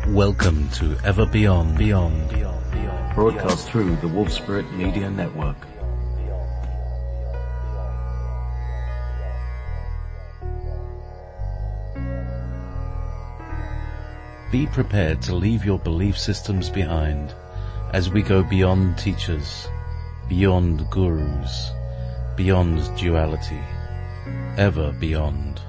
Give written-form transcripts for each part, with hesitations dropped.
Welcome to Ever Beyond, broadcast through the Wolf Spirit Media Network. Be prepared to leave your belief systems behind as we go beyond teachers, beyond gurus, beyond duality, ever beyond.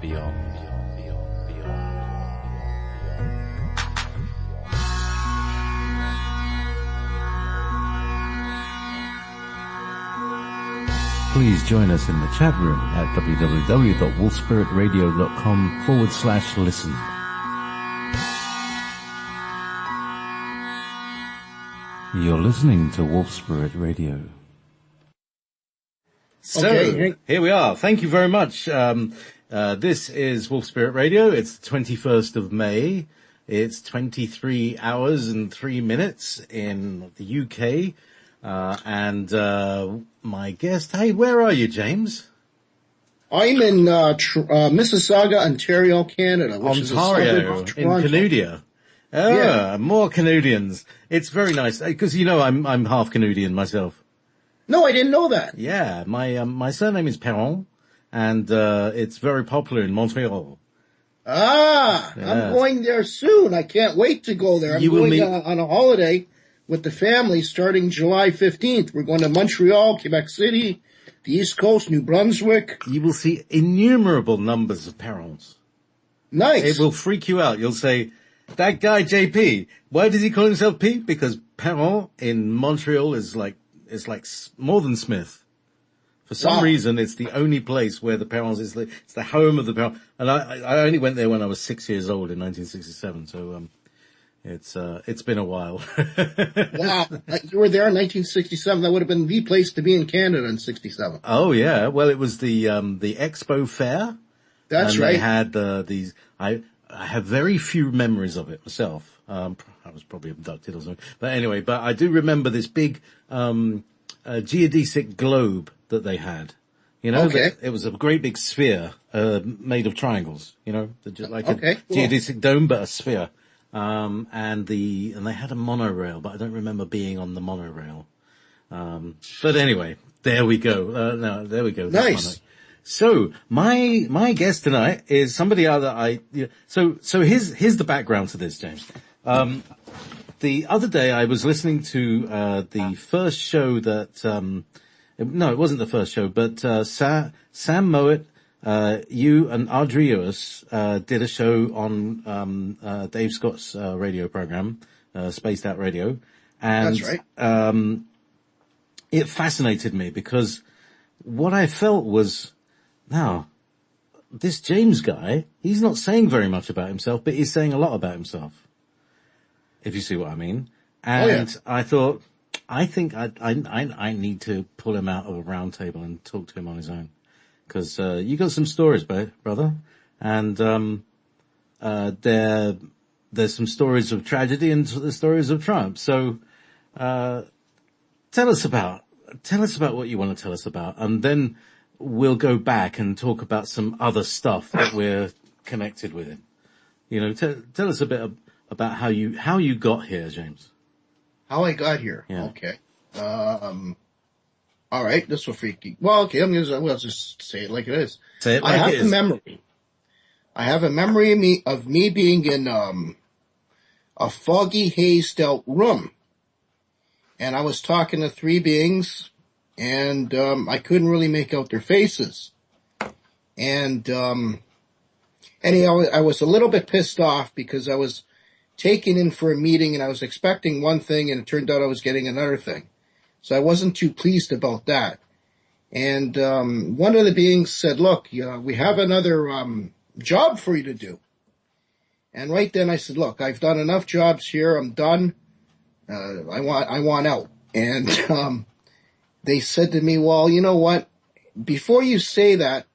Please join us in the chat room at www.wolfspiritradio.com/listen. You're listening to Wolf Spirit Radio. So, here we are. Thank you very much. This is Wolf Spirit Radio. It's the 21st of May. It's 23 hours and 3 minutes in the UK. And my guest, hey, where are you, James? I'm in Mississauga, Ontario, Canada, which is a suburb of Toronto. In Canudia. Yeah. More Canadians. It's very nice because I'm half Canadian myself. No, I didn't know that. Yeah, my surname is Perron, and it's very popular in Montreal. Yeah. I'm going there soon. I can't wait to go there. I'm going on a holiday with the family starting July 15th. We're going to Montreal, Quebec City, the East Coast, New Brunswick. You will see innumerable numbers of Perrons. Nice. It will freak you out. You'll say, that guy JP, why does he call himself P? Because Perron in Montreal is like more than Smith. For some reason, it's the only place where the Perrons it's the home of the Perrons. And I only went there when I was 6 years old in 1967. So, it's been a while. Wow. You were there in 1967. That would have been the place to be in Canada in 67. Oh yeah. Well, it was the Expo Fair. That's and right. They had, these, I have very few memories of it myself. I was probably abducted or something. But anyway, I do remember this big, geodesic globe that they had. You know, okay. It was a great big sphere, made of triangles, just like a cool. geodesic dome, but a sphere. And they had a monorail, but I don't remember being on the monorail. But anyway, there we go. There we go. Nice. So my guest tonight is somebody that so here's the background to this, James. The other day I was listening to, the first show that, no, it wasn't the first show, but, Sam Mowat, you and Ardrius, did a show on, Dave Scott's, radio program, Spaced Out Radio. And, that's right. It fascinated me because what I felt was, now, this James guy, he's not saying very much about himself, but he's saying a lot about himself. If you see what I mean. And I thought, I think I need to pull him out of a round table and talk to him on his own. Cause, you got some stories, brother. And, there's some stories of tragedy and the stories of triumph. So, tell us about what you want to tell us about. And then we'll go back and talk about some other stuff that we're connected with. Tell us a bit about how you got here, James. How I got here. Yeah. Okay. All right. This will freak you. Well, okay. We'll just say it like it is. Say it like it is. I have a memory of me being in, a foggy, hazed out room. And I was talking to three beings and, I couldn't really make out their faces. And, anyhow, I was a little bit pissed off because I was taken in for a meeting and I was expecting one thing and it turned out I was getting another thing. So I wasn't too pleased about that. And, one of the beings said, look, we have another, job for you to do. And right then I said, look, I've done enough jobs here. I'm done. I want out. And, they said to me, well, you know what? Before you say that,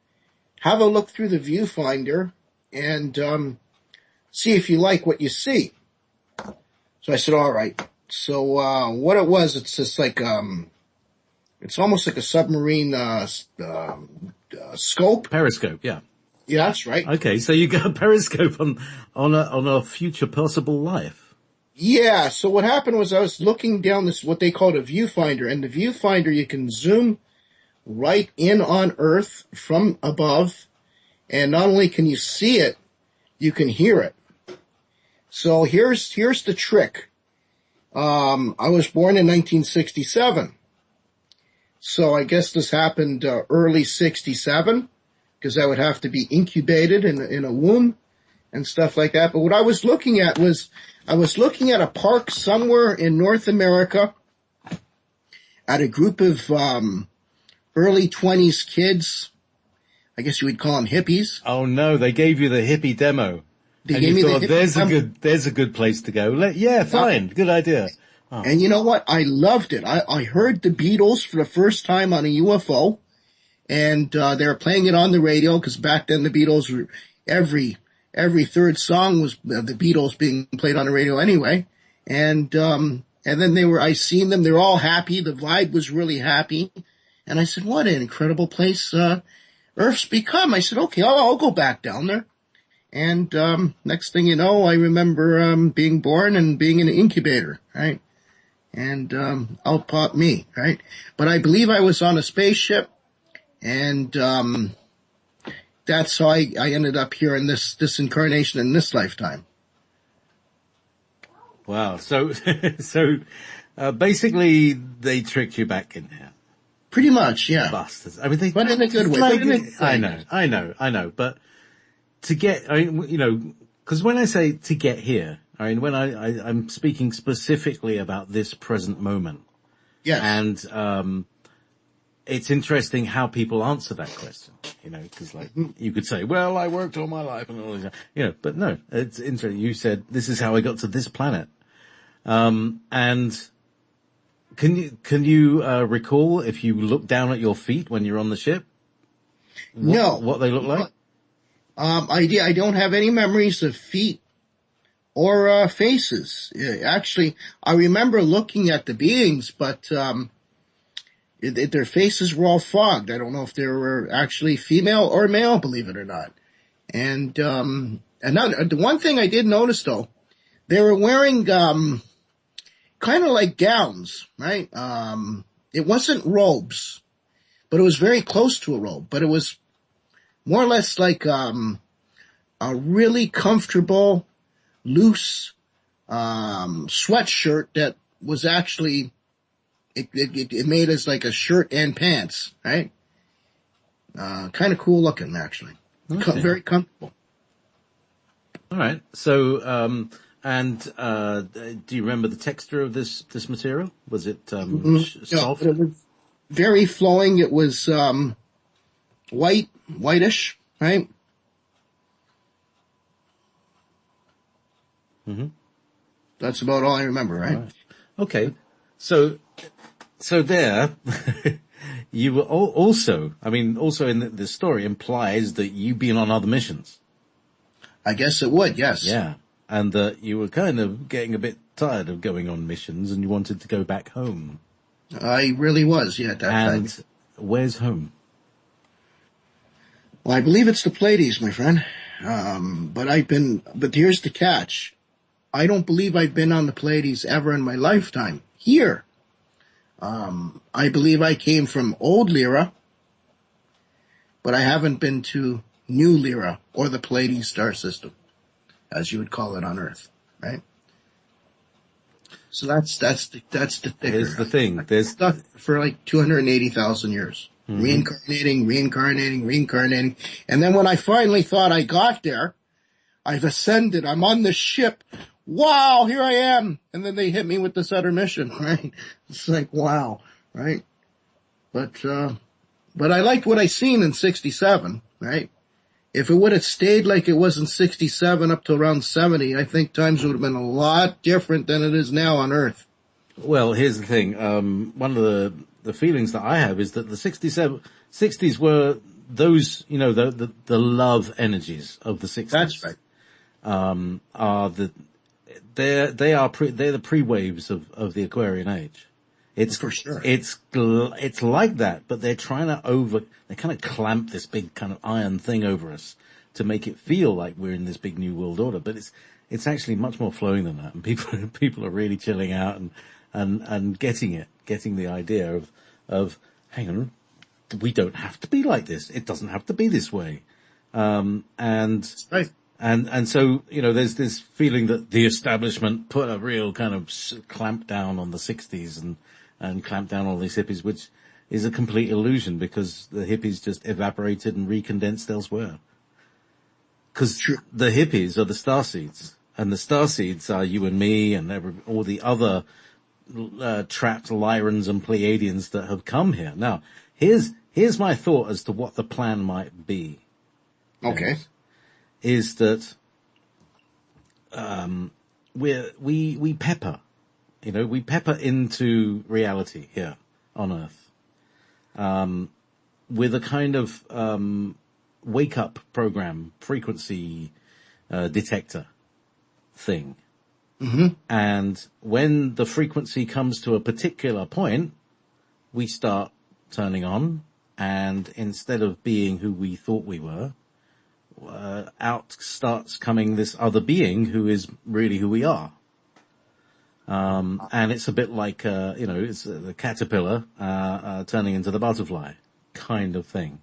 have a look through the viewfinder and, see if you like what you see. So I said, all right. So, what it was, it's just like, it's almost like a submarine, scope. Periscope, yeah. Yeah, that's right. Okay, so you got a periscope on a future possible life. Yeah, so what happened was I was looking down this, what they called a viewfinder, and the viewfinder, you can zoom right in on Earth from above, and not only can you see it, you can hear it. So here's the trick. I was born in 1967. So I guess this happened early 67, because I would have to be incubated in a womb and stuff like that. But what I was looking at was, I was looking at a park somewhere in North America at a group of early 20s kids. I guess you would call them hippies. Oh no, they gave you the hippie demo. They gave me the hippie demo. There's a good place to go. Yeah, fine. Good idea. Oh. And you know what? I loved it. I heard the Beatles for the first time on a UFO, and they were playing it on the radio, because back then the Beatles were, every third song was the Beatles being played on the radio anyway. And then I seen them, they're all happy, the vibe was really happy. And I said, what an incredible place, Earth's become. I said, okay, I'll go back down there. And, next thing you know, I remember, being born and being in an incubator, right? And, out popped me, right? But I believe I was on a spaceship, and, that's how I ended up here in this incarnation in this lifetime. Wow. So, basically they tricked you back in there. Pretty much, yeah. Bastards. I mean, but in a good way. I know. But to get, because when I say to get here, when I'm speaking specifically about this present moment. Yes. And, it's interesting how people answer that question, because you could say, well, I worked all my life and all this, but no, it's interesting. You said, this is how I got to this planet. And can you recall if you look down at your feet when you're on the ship? What they look like? I don't have any memories of feet or, faces. Actually, I remember looking at the beings, but, their faces were all fogged. I don't know if they were actually female or male, believe it or not. And now, the one thing I did notice though, they were wearing, kind of like gowns, right? It wasn't robes, but it was very close to a robe, but it was more or less like, a really comfortable, loose, sweatshirt that was actually, it made us like a shirt and pants, right? Kind of cool looking, actually. Okay. Very comfortable. All right. So, do you remember the texture of this material? Was it soft? No, it was very flowing. It was whitish, right? Mm-hmm. That's about all I remember, right? All right. Okay. So there, you were also in the story implies that you've been on other missions. I guess it would, yes. Yeah. And that you were kind of getting a bit tired of going on missions and you wanted to go back home. I really was, yeah, at that time. And where's home? Well, I believe it's the Pleiades, my friend. But here's the catch. I don't believe I've been on the Pleiades ever in my lifetime. Here. I believe I came from old Lyra, but I haven't been to new Lyra, or the Pleiades star system, as you would call it on Earth, right? So that's the thing. Here's the thing. There's stuff for like 280,000 years. Mm-hmm. Reincarnating. And then when I finally thought I got there, I've ascended, I'm on the ship. Wow, here I am. And then they hit me with this other mission, right? It's like, wow, right? But I liked what I seen in 67, right? If it would have stayed like it was in 67 up to around 70, I think times would have been a lot different than it is now on Earth. Well, here's the thing. One of the feelings that I have is that the 60s were those, the love energies of the 60s. That's right. They're the pre-waves of the Aquarian age. It's for sure. It's like that, but they're trying to they kind of clamp this big kind of iron thing over us to make it feel like we're in this big new world order. But it's actually much more flowing than that. And people are really chilling out and getting the idea of, hang on, we don't have to be like this. It doesn't have to be this way. Right. And so, there's this feeling that the establishment put a real kind of clamp down on the 60s and clamp down on all these hippies, which is a complete illusion because the hippies just evaporated and recondensed elsewhere. Because the hippies are the starseeds, and the starseeds are you and me and all the other trapped Lyrans and Pleiadians that have come here. Now, here's my thought as to what the plan might be. Okay. Is that we pepper, we pepper into reality here on Earth, with a kind of wake up program, frequency detector thing. Mm-hmm. And when the frequency comes to a particular point, we start turning on, and instead of being who we thought we were, out starts coming this other being who is really who we are. And it's a bit like, it's the caterpillar, turning into the butterfly kind of thing.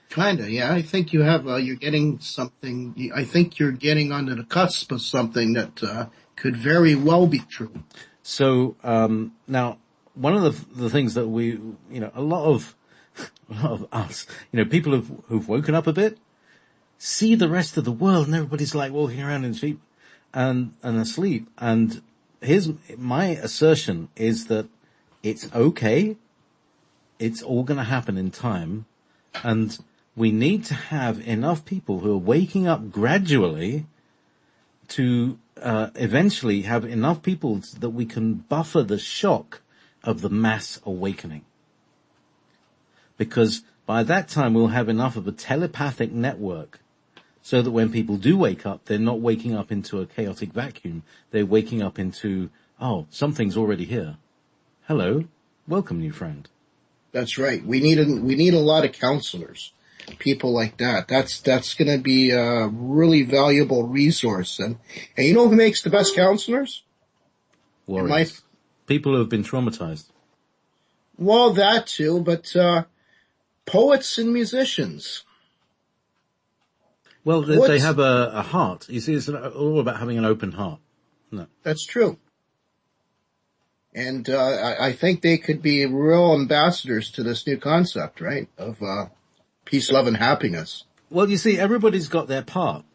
Kinda, yeah. I think you have, you're getting something, I think you're getting onto the cusp of something that, could very well be true. So, now, one of the things that we, a lot of us, people who've woken up a bit, see the rest of the world, and everybody's like walking around in sleep and asleep. And here's my assertion is that it's okay. It's all going to happen in time. And we need to have enough people who are waking up gradually to eventually have enough people that we can buffer the shock of the mass awakening. Because by that time we'll have enough of a telepathic network so that when people do wake up, they're not waking up into a chaotic vacuum. They're waking up into, oh, something's already here. Hello. Welcome, new friend. That's right. We need a lot of counselors, people like that. That's going to be a really valuable resource. And you know who makes the best counselors? Warriors. People who have been traumatized. Well, that too, but poets and musicians. Well, they have a heart. You see, it's all about having an open heart. No. That's true. And I think they could be real ambassadors to this new concept, right, of peace, love, and happiness. Well, you see, everybody's got their part.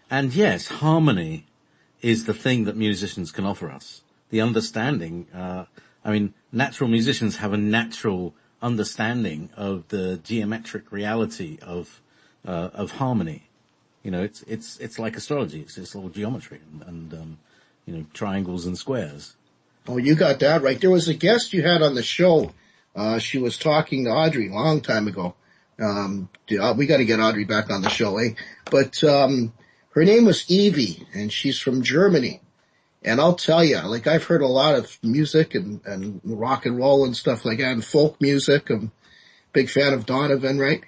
And yes, harmony is the thing that musicians can offer us. The understanding, natural musicians have a natural understanding of the geometric reality of harmony. It's like astrology. It's all geometry and triangles and squares. Oh, you got that right. There was a guest you had on the show. She was talking to Audrey a long time ago. We got to get Audrey back on the show, eh? But her name was Evie, and she's from Germany. And I'll tell you, like, I've heard a lot of music and rock and roll and stuff like that, and folk music. I'm a big fan of Donovan, right?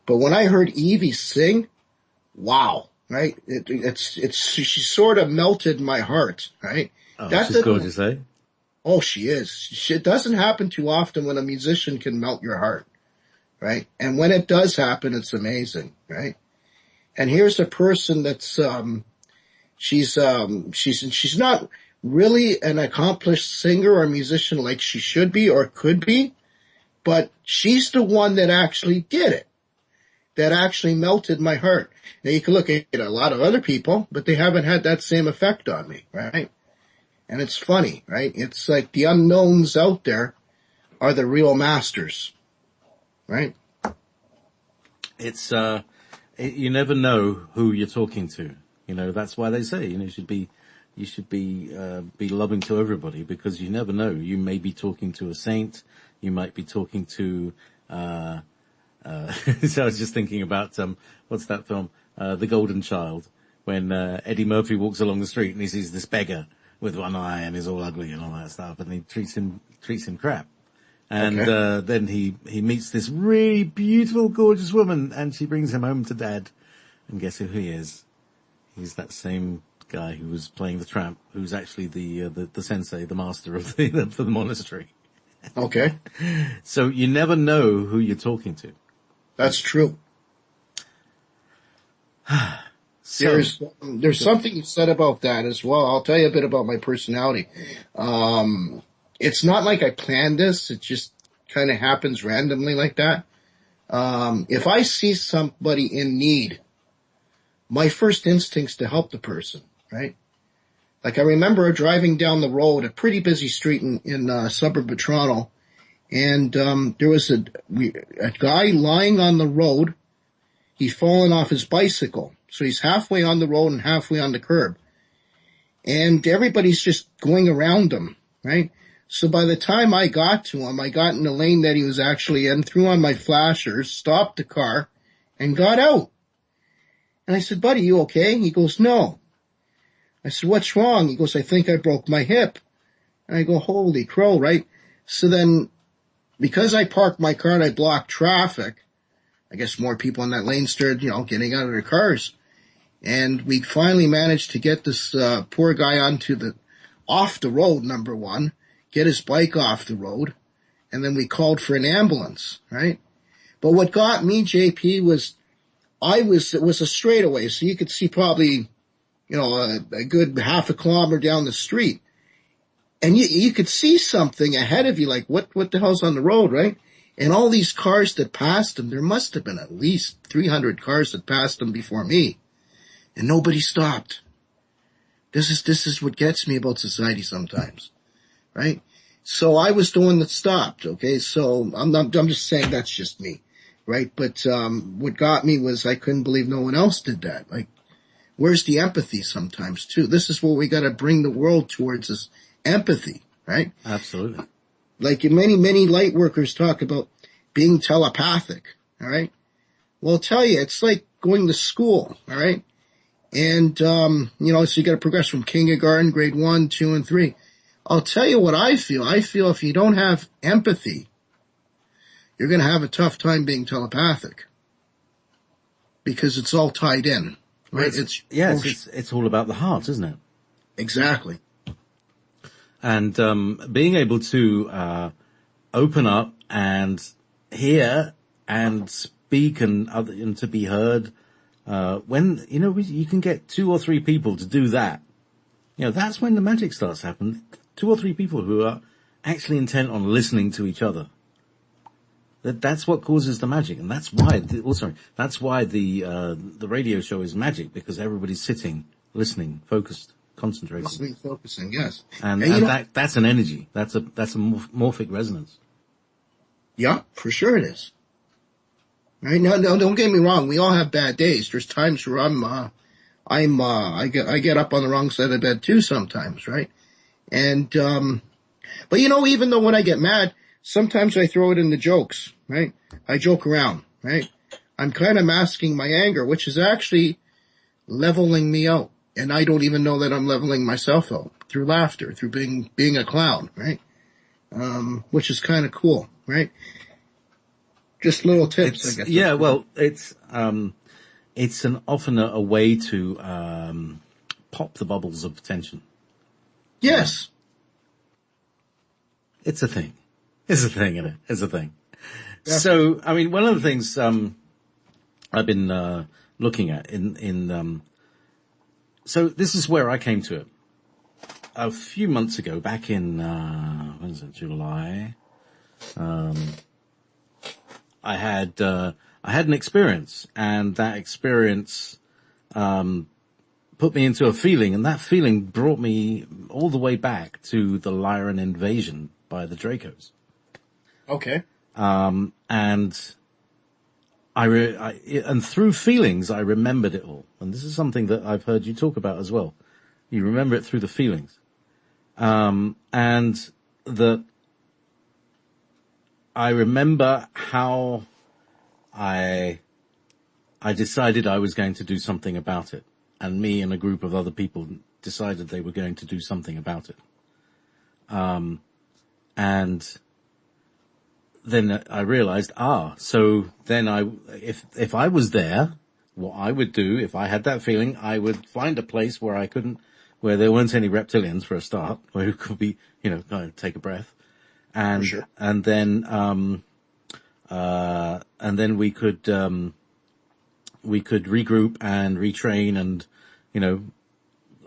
But when I heard Evie sing, wow, right? She sort of melted my heart, right? Oh, she's gorgeous, eh? Oh, she is. It doesn't happen too often when a musician can melt your heart, right? And when it does happen, it's amazing, right? And here's a person that's, she's not really an accomplished singer or musician like she should be or could be, but she's the one that actually did it, that actually melted my heart. Now you can look at a lot of other people, but they haven't had that same effect on me, right? And it's funny, right? It's like the unknowns out there are the real masters, right? It's, you never know who you're talking to. That's why they say, you should be loving to everybody, because you never know. You may be talking to a saint. You might be talking to, so I was just thinking about, what's that film? The Golden Child, when, Eddie Murphy walks along the street and he sees this beggar with one eye and is all ugly and all that stuff, and he treats him crap. And, okay. Then he meets this really beautiful, gorgeous woman, and she brings him home to Dad. And guess who he is? He's that same guy who was playing the tramp, who's actually the sensei, the master of the monastery. Okay. So you never know who you're talking to. That's true. So, There's something you said about that as well. I'll tell you a bit about my personality. It's not like I planned this. It just kind of happens randomly like that. If I see somebody in need, my first instinct's to help the person, right? Like I remember driving down the road, a pretty busy street in a suburb of Toronto, and there was a guy lying on the road. He'd fallen off his bicycle. So he's halfway on the road and halfway on the curb. And everybody's just going around him, right? So by the time I got to him, I got in the lane that he was actually in, threw on my flashers, stopped the car, and got out. And I said, buddy, you okay? He goes, no. I said, what's wrong? He goes, I think I broke my hip. And I go, holy crow, right? So then, because I parked my car and I blocked traffic, I guess more people in that lane started, getting out of their cars. And we finally managed to get this poor guy off the road, number one, get his bike off the road, and then we called for an ambulance, right? But what got me, JP, was it was a straightaway, so you could see probably, a good half a kilometer down the street. And you could see something ahead of you, like what the hell's on the road, right? And all these cars that passed him, there must have been at least 300 cars that passed him before me. And nobody stopped. This is what gets me about society sometimes, right? So I was the one that stopped, okay? So I'm just saying that's just me, right? But, what got me was I couldn't believe no one else did that. Like, where's the empathy sometimes too? This is what we gotta bring the world towards, is empathy, right? absolutely. Like many light workers talk about being telepathic, all right? Well, I'll tell you, it's like going to school, all right? And, so you got to progress from kindergarten, grade 1, 2, and 3. I'll tell you what I feel. I feel if you don't have empathy, you're going to have a tough time being telepathic. Because it's all tied in, right? It's all about the heart, isn't it? Exactly. And being able to open up and hear and speak and to be heard, when you can get 2 or 3 people to do that, that's when the magic starts happening. 2 or 3 people who are actually intent on listening to each other. That's what causes the magic, and that's why the radio show is magic, because everybody's sitting, listening, focused, concentrating. Listening, focusing, yes. And that's an energy. That's a morphic resonance. Yeah, for sure it is. Right? No, don't get me wrong. We all have bad days. There's times where I get up on the wrong side of the bed too sometimes, right? And, but even though when I get mad, sometimes I throw it in the jokes, right? I joke around, right? I'm kind of masking my anger, which is actually leveling me out. And I don't even know that I'm leveling myself out through laughter, through being a clown, right? Which is kind of cool, right? Just little tips, I guess. Yeah, well, it's often a way to, pop the bubbles of tension. Yes. It's a thing. It's a thing, isn't it? It's a thing. Yeah. So, I mean, one of the things, I've been, looking at so this is where I came to it. A few months ago, back in, when was it, July? I had an experience, and that experience, put me into a feeling, and that feeling brought me all the way back to the Lyran invasion by the Dracos. Okay. And and through feelings, I remembered it all. And this is something that I've heard you talk about as well. You remember it through the feelings. And that I remember how I decided I was going to do something about it. And me and a group of other people decided they were going to do something about it. And then I realized, so then if I was there, what I would do, if I had that feeling, I would find a place where I couldn't where there weren't any reptilians for a start, where you could be, kind of take a breath. And, Sure. and then we could regroup and retrain and,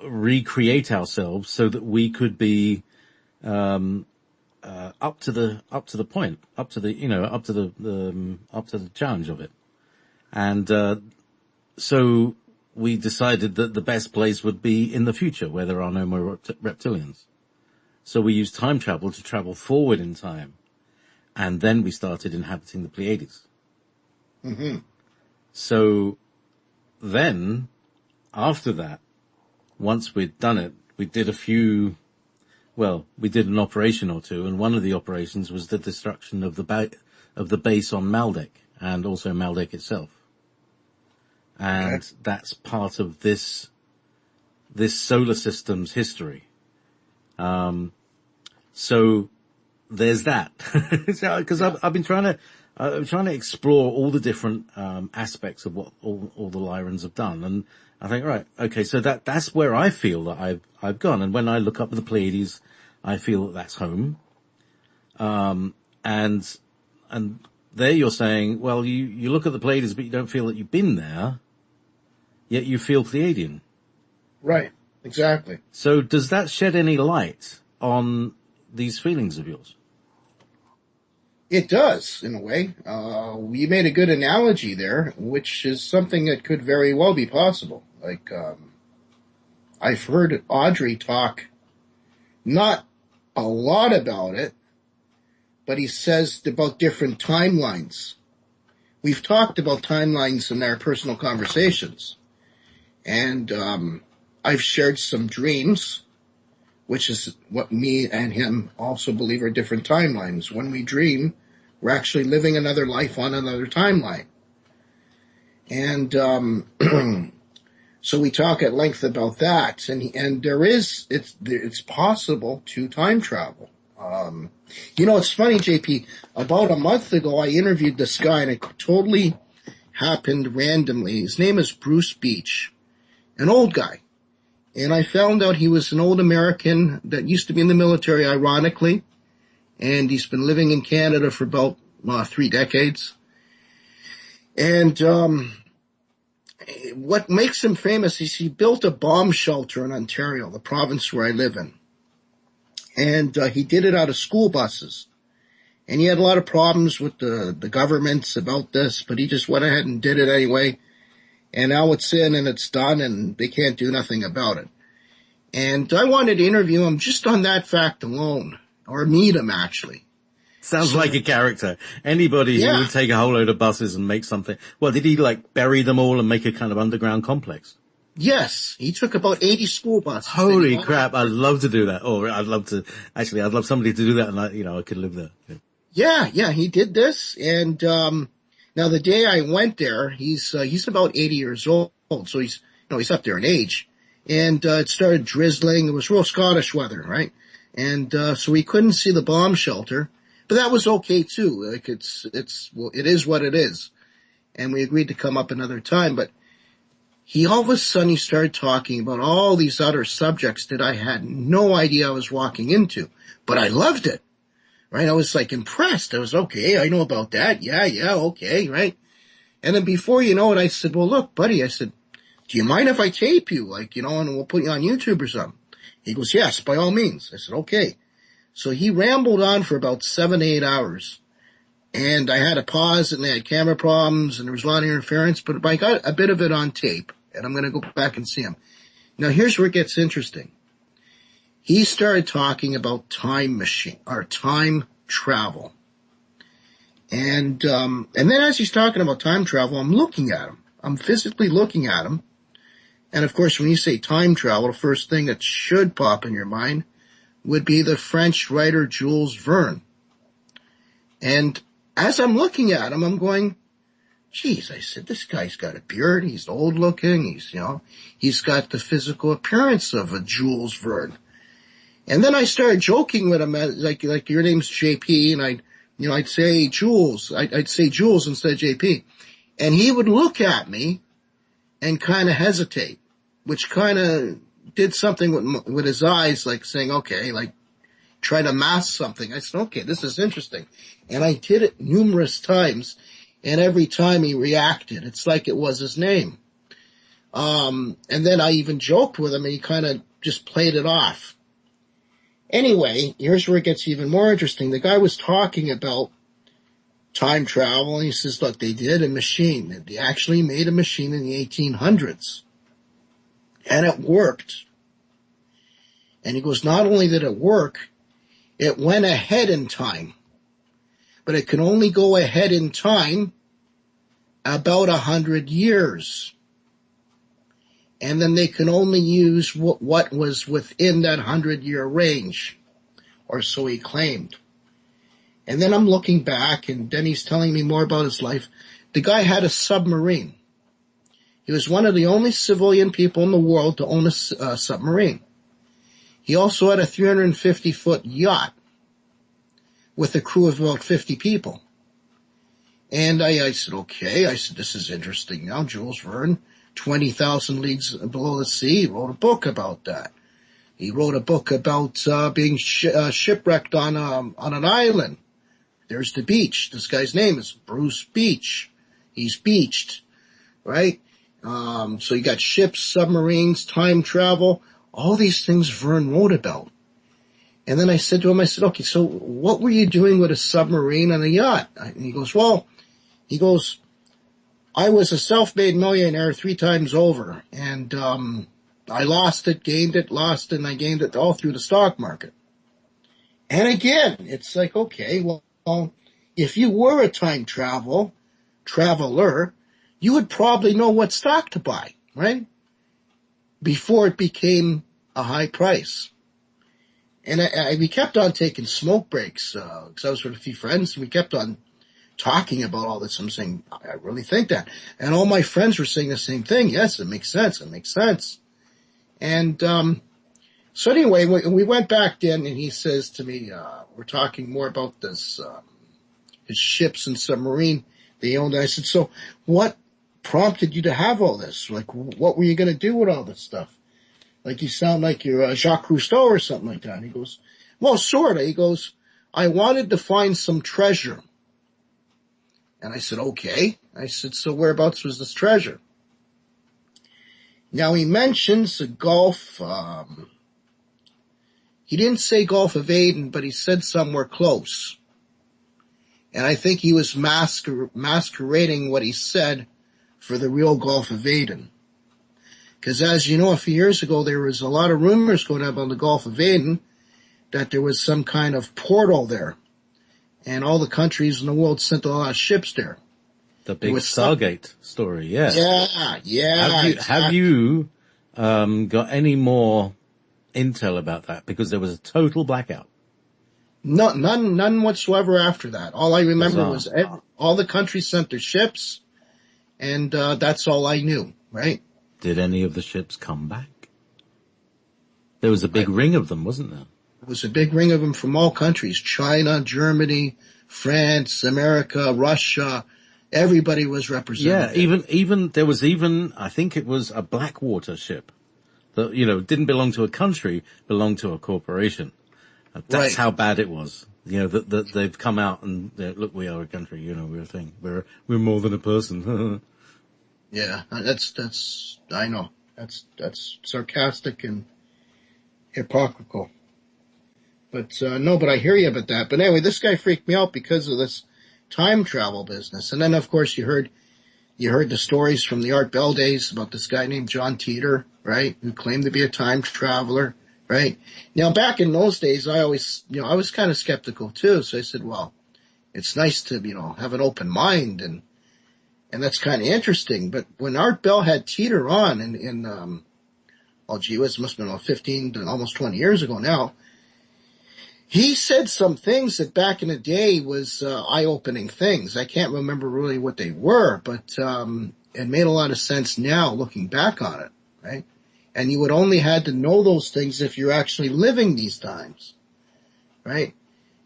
recreate ourselves so that we could be, up to the point, up to the challenge of it. And, so we decided that the best place would be in the future where there are no more reptilians. So we used time travel to travel forward in time. And then we started inhabiting the Pleiades. Mm-hmm. So then, after that, once we'd done it, we did we did an operation or two, and one of the operations was the destruction of the base on Maldek, and also Maldek itself. And that's part of this solar system's history. So there's that. Because I've been trying to explore all the different aspects of what all the Lyrans have done, and I think, right, okay, so that's where I feel that I've gone. And when I look up at the Pleiades, I feel that that's home. And there you're saying, well, you look at the Pleiades, but you don't feel that you've been there, yet you feel Pleiadian. Right. Exactly. So does that shed any light on these feelings of yours? It does, in a way. You made a good analogy there, which is something that could very well be possible. Like, I've heard Audrey talk not a lot about it, but he says about different timelines. We've talked about timelines in our personal conversations. And I've shared some dreams, which is what me and him also believe are different timelines. When we dream, we're actually living another life on another timeline. And so we talk at length about that. And it's possible to time travel. It's funny, JP, about a month ago, I interviewed this guy, and it totally happened randomly. His name is Bruce Beach, an old guy. And I found out he was an old American that used to be in the military, ironically. And he's been living in Canada for about 3 decades. And what makes him famous is he built a bomb shelter in Ontario, the province where I live in. And he did it out of school buses. And he had a lot of problems with the governments about this, but he just went ahead and did it anyway. And now it's in and it's done, and they can't do nothing about it. And I wanted to interview him just on that fact alone, or meet him, actually. Sounds like a character. Anybody who would take a whole load of buses and make something. Well, did he bury them all and make a kind of underground complex? Yes, he took about 80 school buses. Holy crap, I'd love to do that. Or I'd love somebody to do that, and I could live there. Yeah, he did this. And now the day I went there, he's about 80 years old, so he's up there in age. And it started drizzling. It was real Scottish weather, right? And so we couldn't see the bomb shelter, but that was okay too. Like it is what it is. And we agreed to come up another time, but all of a sudden he started talking about all these other subjects that I had no idea I was walking into, but I loved it, right? I was impressed. I was, okay, I know about that. Yeah, okay, right? And then before you know it, I said, well, look, buddy, I said, do you mind if I tape you? And we'll put you on YouTube or something. He goes, yes, by all means. I said, okay. So he rambled on for about 7 to 8 hours. And I had to pause, and they had camera problems, and there was a lot of interference, but I got a bit of it on tape, and I'm going to go back and see him. Now, here's where it gets interesting. He started talking about time machine, or time travel. And then as he's talking about time travel, I'm looking at him. I'm physically looking at him. And of course, when you say time travel, the first thing that should pop in your mind would be the French writer Jules Verne. And as I'm looking at him, I'm going, geez, I said, this guy's got a beard. He's old looking. He's got the physical appearance of a Jules Verne. And then I started joking with him, like your name's JP, and I'd say Jules. I'd say Jules instead of JP. And he would look at me and kind of hesitate, which kind of did something with his eyes, like saying, okay, like try to mask something. I said, okay, this is interesting. And I did it numerous times, and every time he reacted, it's like it was his name. And then I even joked with him, and he kind of just played it off. Anyway, here's where it gets even more interesting. The guy was talking about time travel, and he says, look, they did a machine. They actually made a machine in the 1800s. And it worked. And he goes, not only did it work, it went ahead in time. But it can only go ahead in time about 100 years. And then they can only use what was within that 100-year range. Or so he claimed. And then I'm looking back, and then he's telling me more about his life. The guy had a submarine. He was one of the only civilian people in the world to own a submarine. He also had a 350-foot yacht with a crew of about 50 people. And I said, okay. I said, this is interesting now. Jules Verne, 20,000 Leagues Below the Sea, he wrote a book about that. He wrote a book about being shipwrecked on an island. There's the beach. This guy's name is Bruce Beach. He's beached, right? So you got ships, submarines, time travel, all these things Verne wrote about. And then I said to him, I said, okay, so what were you doing with a submarine and a yacht? And he goes, I was a self-made millionaire 3 times over, and I lost it, gained it, lost it, and I gained it all through the stock market. And again, it's like, okay, well, if you were a time traveler, you would probably know what stock to buy, right? Before it became a high price. And we kept on taking smoke breaks, because I was with a few friends, and we kept on talking about all this. I'm saying, I really think that. And all my friends were saying the same thing. Yes, it makes sense. It makes sense. And, so anyway, we went back in, and he says to me, we're talking more about this, his ships and submarine they owned. I said, so what prompted you to have all this? Like, what were you going to do with all this stuff? Like, you sound like you're Jacques Cousteau or something like that. And he goes, well, sort of. He goes, I wanted to find some treasure. And I said, okay. I said, so whereabouts was this treasure? Now, he mentions the Gulf, he didn't say Gulf of Aden, but he said somewhere close. And I think he was masquerading what he said for the real Gulf of Aden. Because as you know, a few years ago, there was a lot of rumors going up on the Gulf of Aden that there was some kind of portal there. And all the countries in the world sent a lot of ships there. The big Stargate story, yeah. Yeah. Have you got any more intel about that? Because there was a total blackout. No, none whatsoever after that. All I remember was all the countries sent their ships, and that's all I knew, right? Did any of the ships come back? There was a big ring of them, wasn't there? There was a big ring of them from all countries. China, Germany, France, America, Russia. Everybody was represented. Yeah, there was I think it was a Blackwater ship that, didn't belong to a country, belonged to a corporation. That's right. How bad it was. That they've come out and look, we are a country, we're a thing. We're more than a person. Yeah, that's, I know. That's sarcastic and hypocritical. But, no, but I hear you about that. But anyway, this guy freaked me out because of this time travel business. And then, of course, you heard the stories from the Art Bell days about this guy named John Teeter, right? Who claimed to be a time traveler, right? Now, back in those days, I always, I was kind of skeptical too. So I said, well, it's nice to, have an open mind and that's kind of interesting. But when Art Bell had Teeter on it must have been about 15 to almost 20 years ago now, he said some things that back in the day was eye-opening things. I can't remember really what they were, but it made a lot of sense now looking back on it, right? And you would only had to know those things if you're actually living these times, right?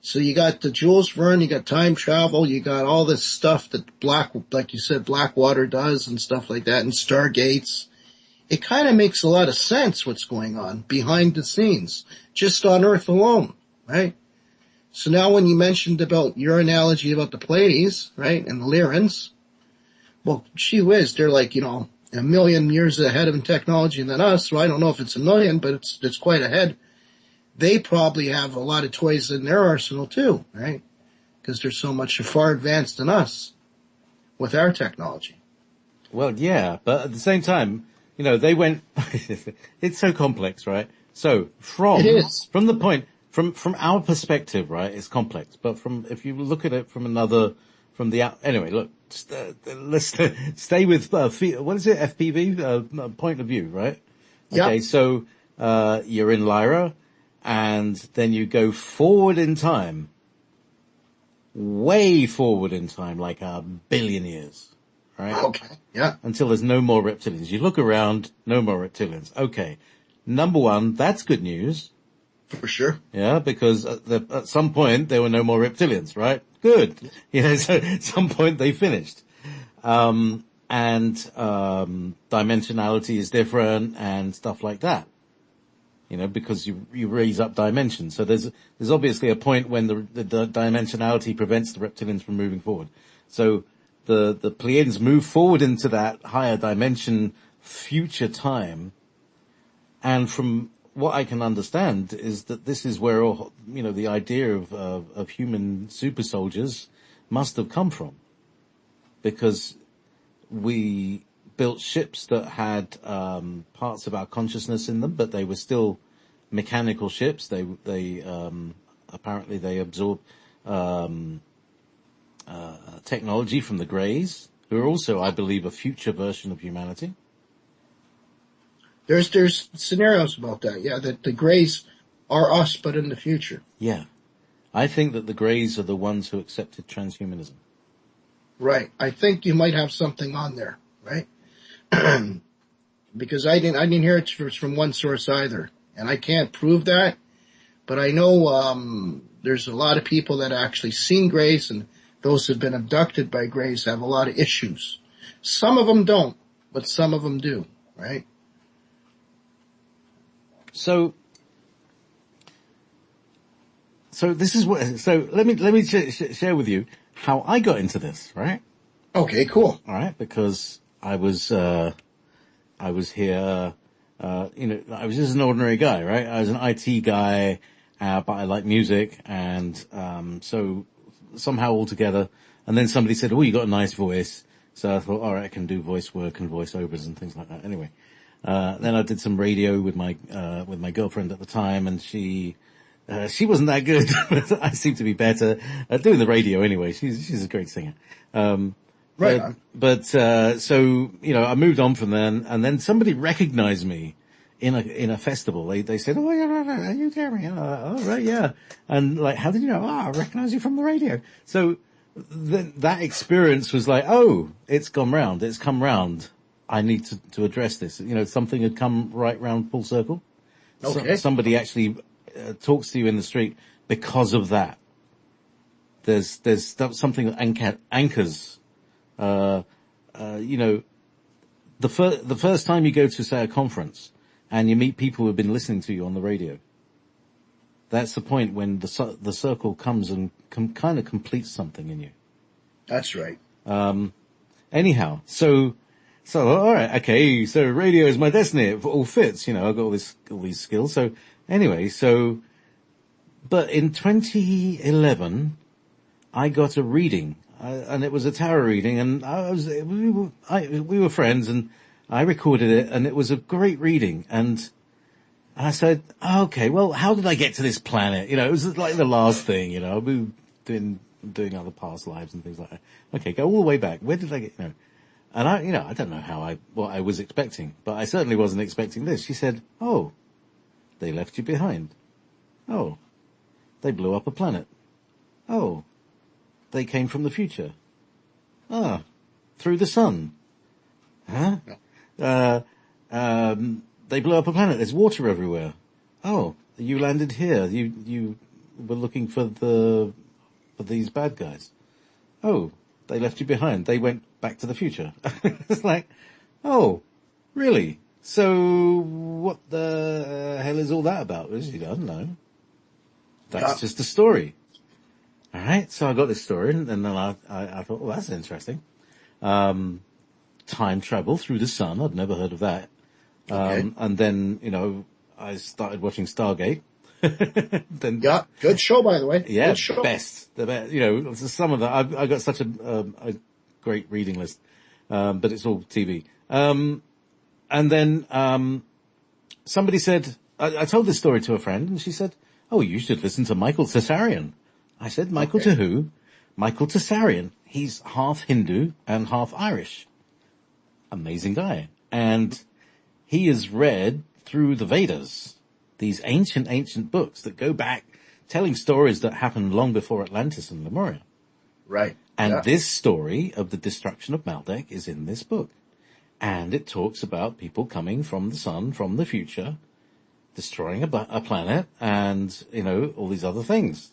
So you got the Jules Verne, you got time travel, you got all this stuff that like you said, Blackwater does and stuff like that, and Stargates. it kind of makes a lot of sense what's going on behind the scenes, just on Earth alone, right? So now when you mentioned about your analogy about the Pleiades, right, and the Lyrans, well, gee whiz, they're like, a million years ahead of technology than us, so I don't know if it's a million, but it's quite ahead. They probably have a lot of toys in their arsenal too, right? Because they're so much far advanced than us with our technology. Well, yeah, but at the same time, they went, it's so complex, right? So It is. from the point, from our perspective, right, it's complex, but if you look at it from anyway, look, let's stay with, what is it, FPV, point of view, right? Yep. Okay, so, you're in Lyra, and then you go forward in time, way forward in time, like 1 billion years, right? Okay, yeah. Until there's no more reptilians. You look around, no more reptilians. Okay. Number one, that's good news. For sure. Yeah, because at some point there were no more reptilians, right? Good. So at some point they finished. Dimensionality is different and stuff like that. Because you raise up dimensions. So there's obviously a point when the dimensionality prevents the reptilians from moving forward. So the Pleiadians move forward into that higher dimension, future time. And from what I can understand is that this is where, the idea of human super soldiers must have come from. Because we built ships that had parts of our consciousness in them, but they were still mechanical ships. They apparently they absorbed technology from the Greys, who are also, I believe, a future version of humanity. There's scenarios about that, yeah, that the Greys are us, but in the future. Yeah. I think that the Greys are the ones who accepted transhumanism. Right. I think you might have something on there, right? Because I didn't hear it from one source either. And I can't prove that, but I know, there's a lot of people that actually seen Greys, and those who've been abducted by Greys have a lot of issues. Some of them don't, but some of them do, right? So this is let me share with you how I got into this, right? Okay, cool. All right. Because I was here, I was just an ordinary guy, right? I was an IT guy, but I like music, and, so somehow all together, and then somebody said, oh, you got a nice voice. So I thought, all right, I can do voice work and voiceovers and things like that. Anyway, then I did some radio with my girlfriend at the time, and she wasn't that good. I seem to be better at doing the radio anyway. She's a great singer. Right. But so, I moved on from then, and then somebody recognized me in a festival. They said, oh, yeah, you Gary? Oh, right, yeah. And like, how did you know? Oh, I recognize you from the radio. So that experience was like, oh, it's come round. I need to address this. Something had come right round full circle. Okay. Somebody actually talks to you in the street because of that. There's something that anchors. The first time you go to, say, a conference and you meet people who have been listening to you on the radio, that's the point when the circle comes and kind of completes something in you. That's right. Anyhow, so all right, okay, so radio is my destiny. It all fits, I've got all these skills. So anyway, but in 2011, I got a reading, and it was a tarot reading, and we were friends, and I recorded it, and it was a great reading, and I said, okay, well, how did I get to this planet? It was like the last thing, we were doing other past lives and things like that. Okay, go all the way back. Where did I get, And I don't know what I was expecting, but I certainly wasn't expecting this. She said, oh, they left you behind. Oh, they blew up a planet. Oh, they came from the future. Ah, through the sun. Huh? They blew up a planet. There's water everywhere. Oh, you landed here. You were looking for these bad guys. Oh, they left you behind. They went back to the future. It's like, oh, really? So what the hell is all that about? I don't know. That's just a story. All right. So I got this story, and then I thought, well, that's interesting. Time travel through the sun. I'd never heard of that. Okay. And then, I started watching Stargate. Then, Yeah, good show, by the way. yeah, Good show. the best, some of that. I got such a great reading list. But it's all TV. And then, somebody said, I told this story to a friend, and she said, oh, you should listen to Michael Tsarian. I said, Michael to who? Michael Tsarian. He's half Hindu and half Irish. Amazing guy. And he has read through the Vedas, these ancient books that go back telling stories that happened long before Atlantis and Lemuria. Right. And this story of the destruction of Maldek is in this book. And it talks about people coming from the sun, from the future, destroying a planet and, all these other things.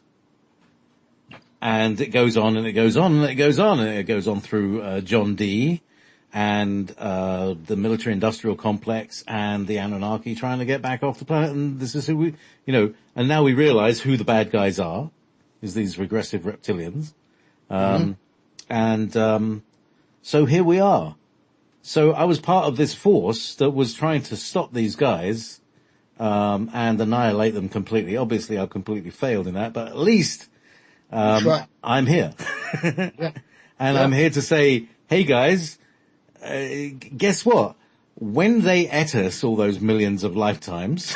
And it goes on and it goes on and it goes on and it goes on through John Dee and the military-industrial complex and the Anunnaki trying to get back off the planet. And this is who we, and now we realize who the bad guys are, is these regressive reptilians. So here we are. So I was part of this force that was trying to stop these guys, and annihilate them completely. Obviously I've completely failed in that, but at least, I'm here. And I'm here to say, hey guys, guess what? When they ate us all those millions of lifetimes,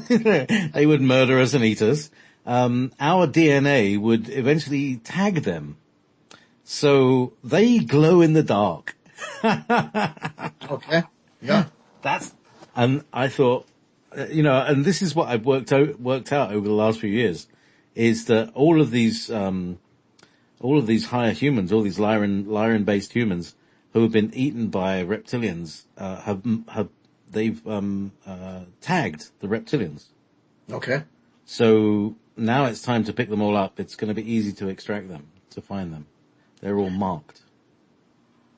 they would murder us and eat us. Our DNA would eventually tag them. So they glow in the dark. Okay. Yeah. And I thought, and this is what I've worked out over the last few years, is that all of these higher humans, all these Lyran-based humans who have been eaten by reptilians, they've tagged the reptilians. Okay. So now it's time to pick them all up. It's going to be easy to extract them, to find them. They're all marked,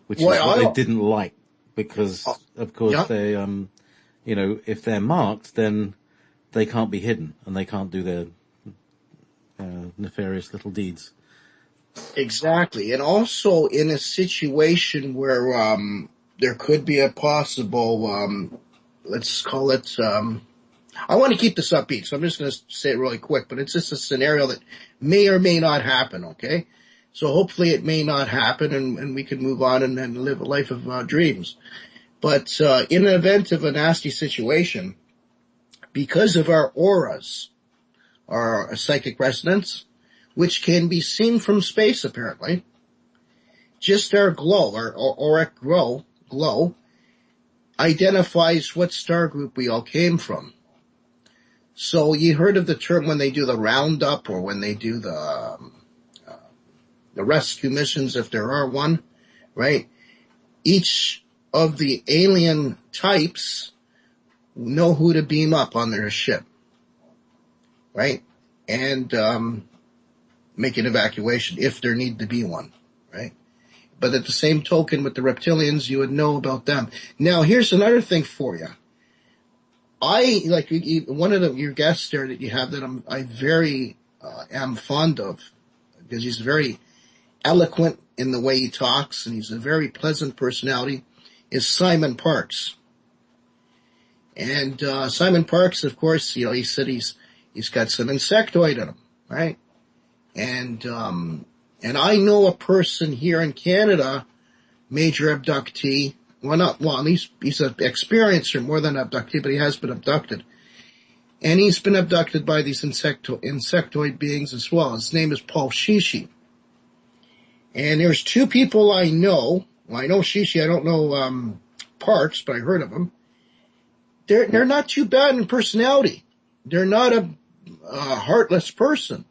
which is what they didn't like, because of course they, if they're marked, then they can't be hidden and they can't do their nefarious little deeds. Exactly. And also in a situation where there could be a possible, let's call it, I want to keep this upbeat, so I'm just going to say it really quick, but it's just a scenario that may or may not happen, okay? So hopefully it may not happen and we can move on and live a life of dreams. But in an event of a nasty situation, because of our auras, our psychic resonance, which can be seen from space apparently, just our glow, our auric glow, identifies what star group we all came from. So you heard of the term when they do the roundup or when they do the rescue missions, if there are one, right? Each of the alien types know who to beam up on their ship, right? And make an evacuation if there need to be one, right? But at the same token, with the reptilians, you would know about them. Now, here's another thing for you. I, like one of your guests there that you have that I very am fond of, because he's very eloquent in the way he talks, and he's a very pleasant personality, is Simon Parks. And Simon Parks, of course, he said he's got some insectoid in him, right? And I know a person here in Canada, major abductee. At least he's an experiencer more than an abductee, but he has been abducted. And he's been abducted by these insectoid beings as well. His name is Paul Shishi. And there's two people I know. Well, I know Shishi, I don't know Parks, but I heard of him. They're not too bad in personality. They're not a heartless person.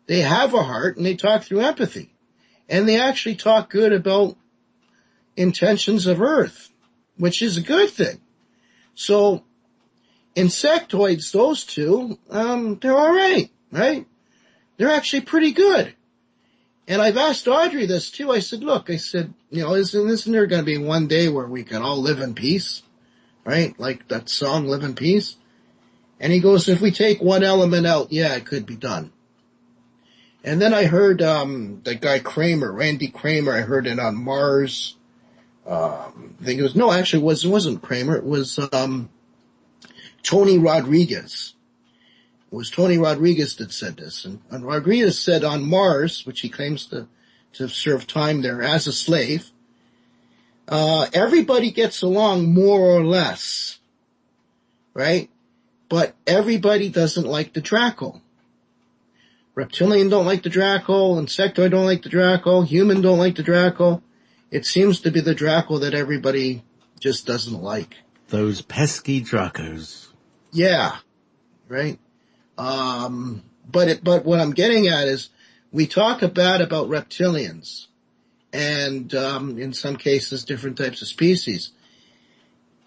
They have a heart and they talk through empathy. And they actually talk good about intentions of Earth, which is a good thing. So, insectoids, those two, they're alright, right? They're actually pretty good. And I've asked Audrey this too. I said, look, isn't there going to be one day where we can all live in peace? right? Like that song, Live in Peace. And he goes, if we take one element out, yeah, it could be done. And then I heard, the guy Kramer, Randy Kramer, I heard it on Mars. I think it was, no, actually it wasn't Kramer. It was, Tony Rodriguez. It was Tony Rodriguez that said this. And Rodriguez said on Mars, which he claims to serve time there as a slave, everybody gets along more or less, right? But everybody doesn't like the Draco. Reptilian don't like the Draco, Insectoid don't like the Draco, human don't like the Draco. It seems to be the Draco that everybody just doesn't like. Those pesky Dracos. Yeah, right? But what I'm getting at is we talk about reptilians and, in some cases different types of species.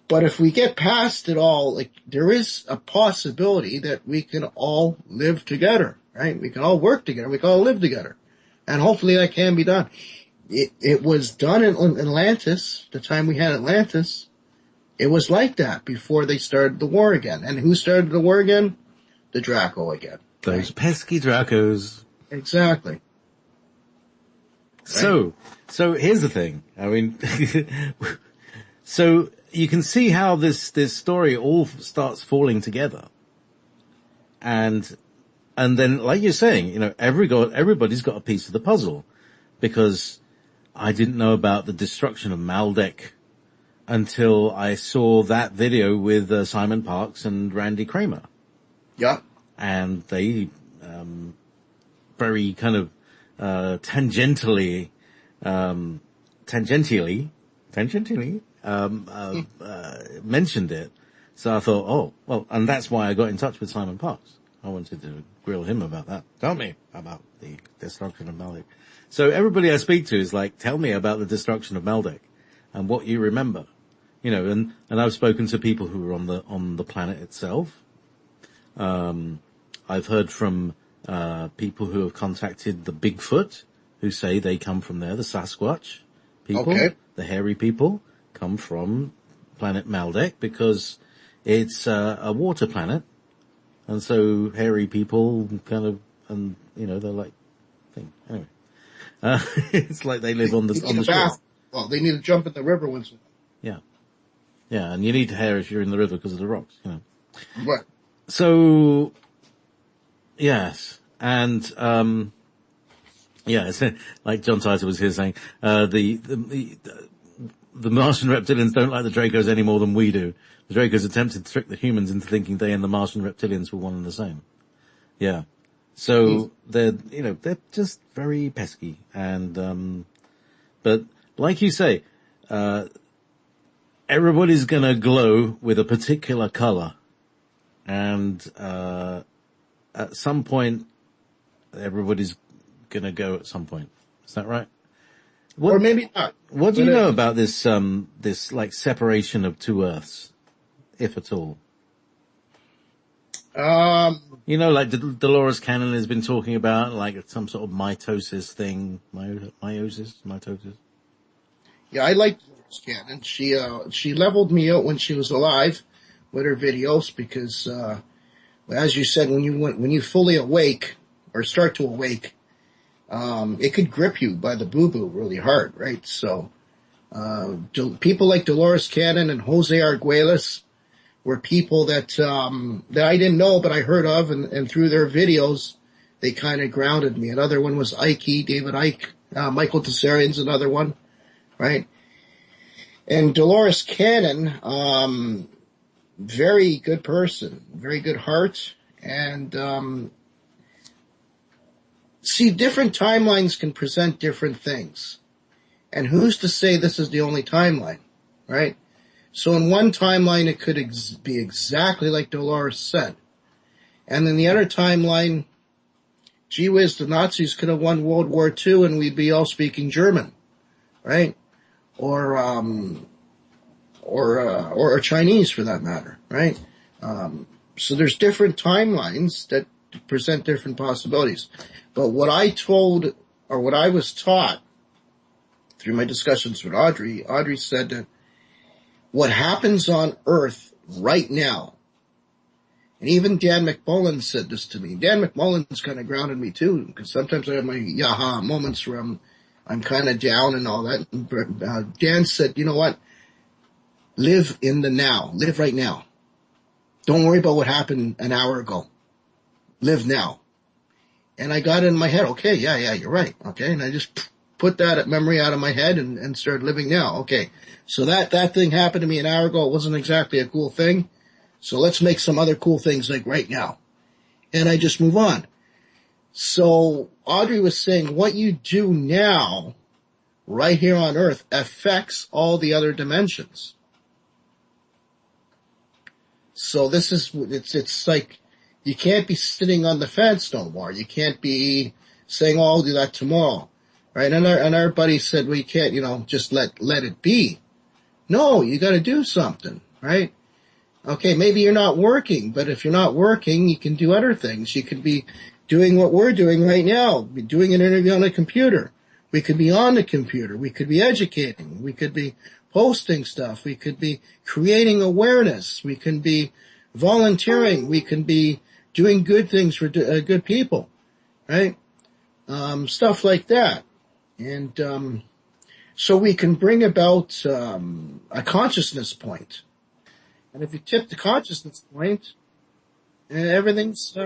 But if we get past it all, like, there is a possibility that we can all live together, right? We can all work together. We can all live together. And hopefully that can be done. It was done in Atlantis, the time we had Atlantis. It was like that before they started the war again. And who started the war again? The Draco again. Those pesky Dracos. Exactly. Right? So here's the thing. I mean, so you can see how this story all starts falling together. And then, like you're saying, you know, everybody's got a piece of the puzzle, because I didn't know about the destruction of Maldek until I saw that video with Simon Parkes and Randy Kramer. Yeah. And they, very kind of, tangentially, mentioned it. So I thought, oh, well, and that's why I got in touch with Simon Parkes. I wanted to grill him about that. Tell me about the destruction of Maldek. So everybody I speak to is like, tell me about the destruction of Maldek and what you remember. You know, and I've spoken to people who were on the planet itself. I've heard from, people who have contacted the Bigfoot, who say they come from there, the Sasquatch people, okay. The hairy people come from planet Maldek because it's a water planet. And so hairy people kind of, and you know, they're like, anyway, it's like they live on the shore. Well, they need to jump in the river once. Yeah. Yeah. And you need hair if you're in the river because of the rocks, you know. Right. So, yes. And, yeah, it's like John Titor was here saying, the Martian reptilians don't like the Dracos any more than we do. The Dracos attempted to trick the humans into thinking they and the Martian reptilians were one and the same. Yeah. So they're just very pesky. And, but like you say, everybody's gonna glow with a particular color. And, at some point, everybody's gonna go at some point. Is that right? Or maybe not. What do you know about this like separation of two Earths, if at all? You know, like Dolores Cannon has been talking about, like some sort of mitosis thing. Mitosis? Yeah, I like Dolores Cannon. She leveled me out when she was alive with her videos because, as you said, when you fully awake or start to awake, it could grip you by the boo-boo really hard, right? So, people like Dolores Cannon and Jose Arguelles were people that I didn't know, but I heard of, and through their videos, they kind of grounded me. Another one was David Icke, Michael Tessarian's another one, right? And Dolores Cannon, very good person, very good heart, and, see, different timelines can present different things. And who's to say this is the only timeline, right? So in one timeline, it could be exactly like Dolores said. And in the other timeline, gee whiz, the Nazis could have won World War II and we'd be all speaking German, right? Or Chinese for that matter, right? So there's different timelines that present different possibilities. But what I was taught through my discussions with Audrey said that what happens on Earth right now, and even Dan McMullen said this to me. Dan McMullen's kind of grounded me too, because sometimes I have my yaha moments where I'm kind of down and all that. Dan said, you know what? Live in the now. Live right now. Don't worry about what happened an hour ago. Live now. And I got it in my head, okay, yeah, you're right. Okay, and I just put that memory out of my head and started living now. Okay, so that thing happened to me an hour ago. It wasn't exactly a cool thing. So let's make some other cool things like right now. And I just move on. So Audrey was saying what you do now, right here on Earth, affects all the other dimensions. So this is, it's like, you can't be sitting on the fence no more. You can't be saying, oh, I'll do that tomorrow. Right? And our buddy said, well, you can't, just let it be. No, you gotta do something, right? Okay, maybe you're not working, but if you're not working, you can do other things. You could be doing what we're doing right now, be doing an interview on a computer. We could be on the computer. We could be educating. We could be posting stuff. We could be creating awareness. We can be volunteering. We can be doing good things for good people, right? Stuff like that. And so we can bring about a consciousness point. And if you tip the consciousness point, everything's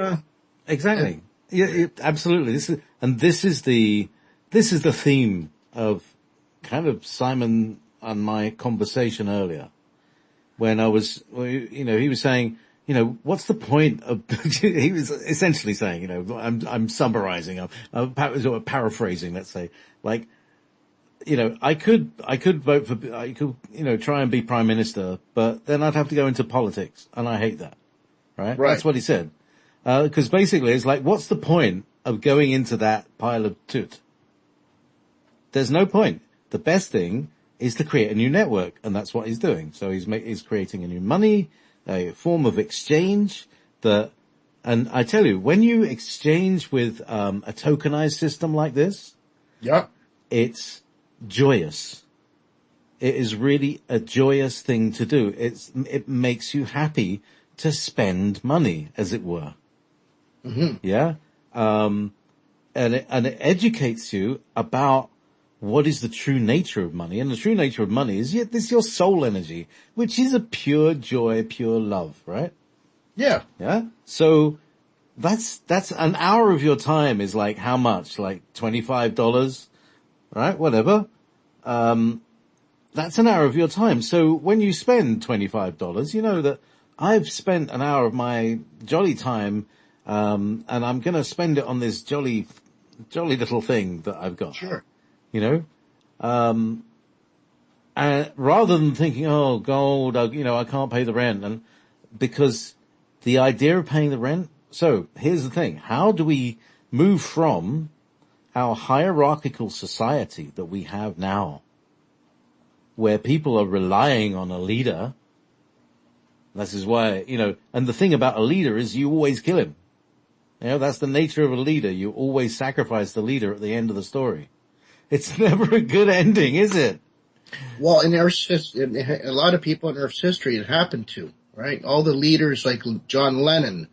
exactly. Yeah, absolutely. This is the theme of kind of Simon and my conversation earlier, when I was, he was saying, what's the point of? He was essentially saying, I'm summarizing, I'm paraphrasing, let's say, like, I could vote for, I could, try and be prime minister, but then I'd have to go into politics, and I hate that. Right? That's what he said. Cause basically it's like, what's the point of going into that pile of toot? There's no point. The best thing is to create a new network, and that's what he's doing. So he's creating a new money, a form of exchange and I tell you, when you exchange with, a tokenized system like this, yeah, it's joyous. It is really a joyous thing to do. It makes you happy to spend money, as it were. Mm-hmm. Yeah. And it educates you about what is the true nature of money. And the true nature of money is this your soul energy, which is a pure joy, pure love, right? Yeah. Yeah. So that's an hour of your time is like how much? Like $25, right? Whatever. That's an hour of your time. So when you spend $25, you know that I've spent an hour of my jolly time, and I'm going to spend it on this jolly little thing that I've got. Sure. And rather than thinking, oh, gold, I can't pay the rent, and because the idea of paying the rent. So here's the thing. How do we move from our hierarchical society that we have now, where people are relying on a leader? This is why, and the thing about a leader is you always kill him. That's the nature of a leader. You always sacrifice the leader at the end of the story. It's never a good ending, is it? Well, in a lot of people in Earth's history, it happened to, right? All the leaders like John Lennon,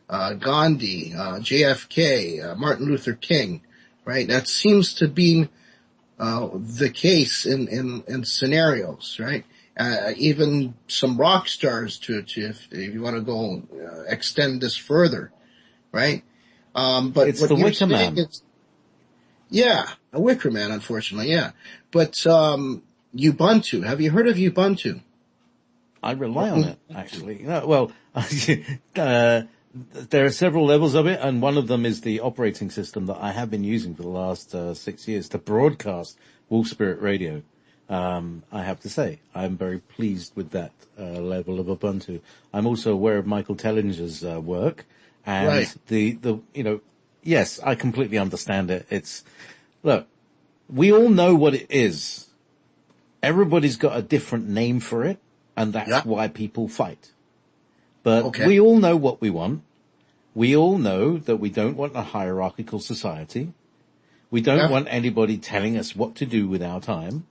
Gandhi, JFK, Martin Luther King, right? That seems to be the case in scenarios, right? Even some rock stars if you want to go extend this further, right? But it's the Wicker Man. Yeah, a Wicker Man, unfortunately, yeah. But Ubuntu, have you heard of Ubuntu? I rely on it, actually. There are several levels of it, and one of them is the operating system that I have been using for the last 6 years to broadcast Wolf Spirit Radio. I have to say, I'm very pleased with that level of Ubuntu. I'm also aware of Michael Tellinger's work, and right. Yes, I completely understand it. Look, we all know what it is. Everybody's got a different name for it, and that's why people fight. But we all know what we want. We all know that we don't want a hierarchical society. We don't want anybody telling us what to do with our time.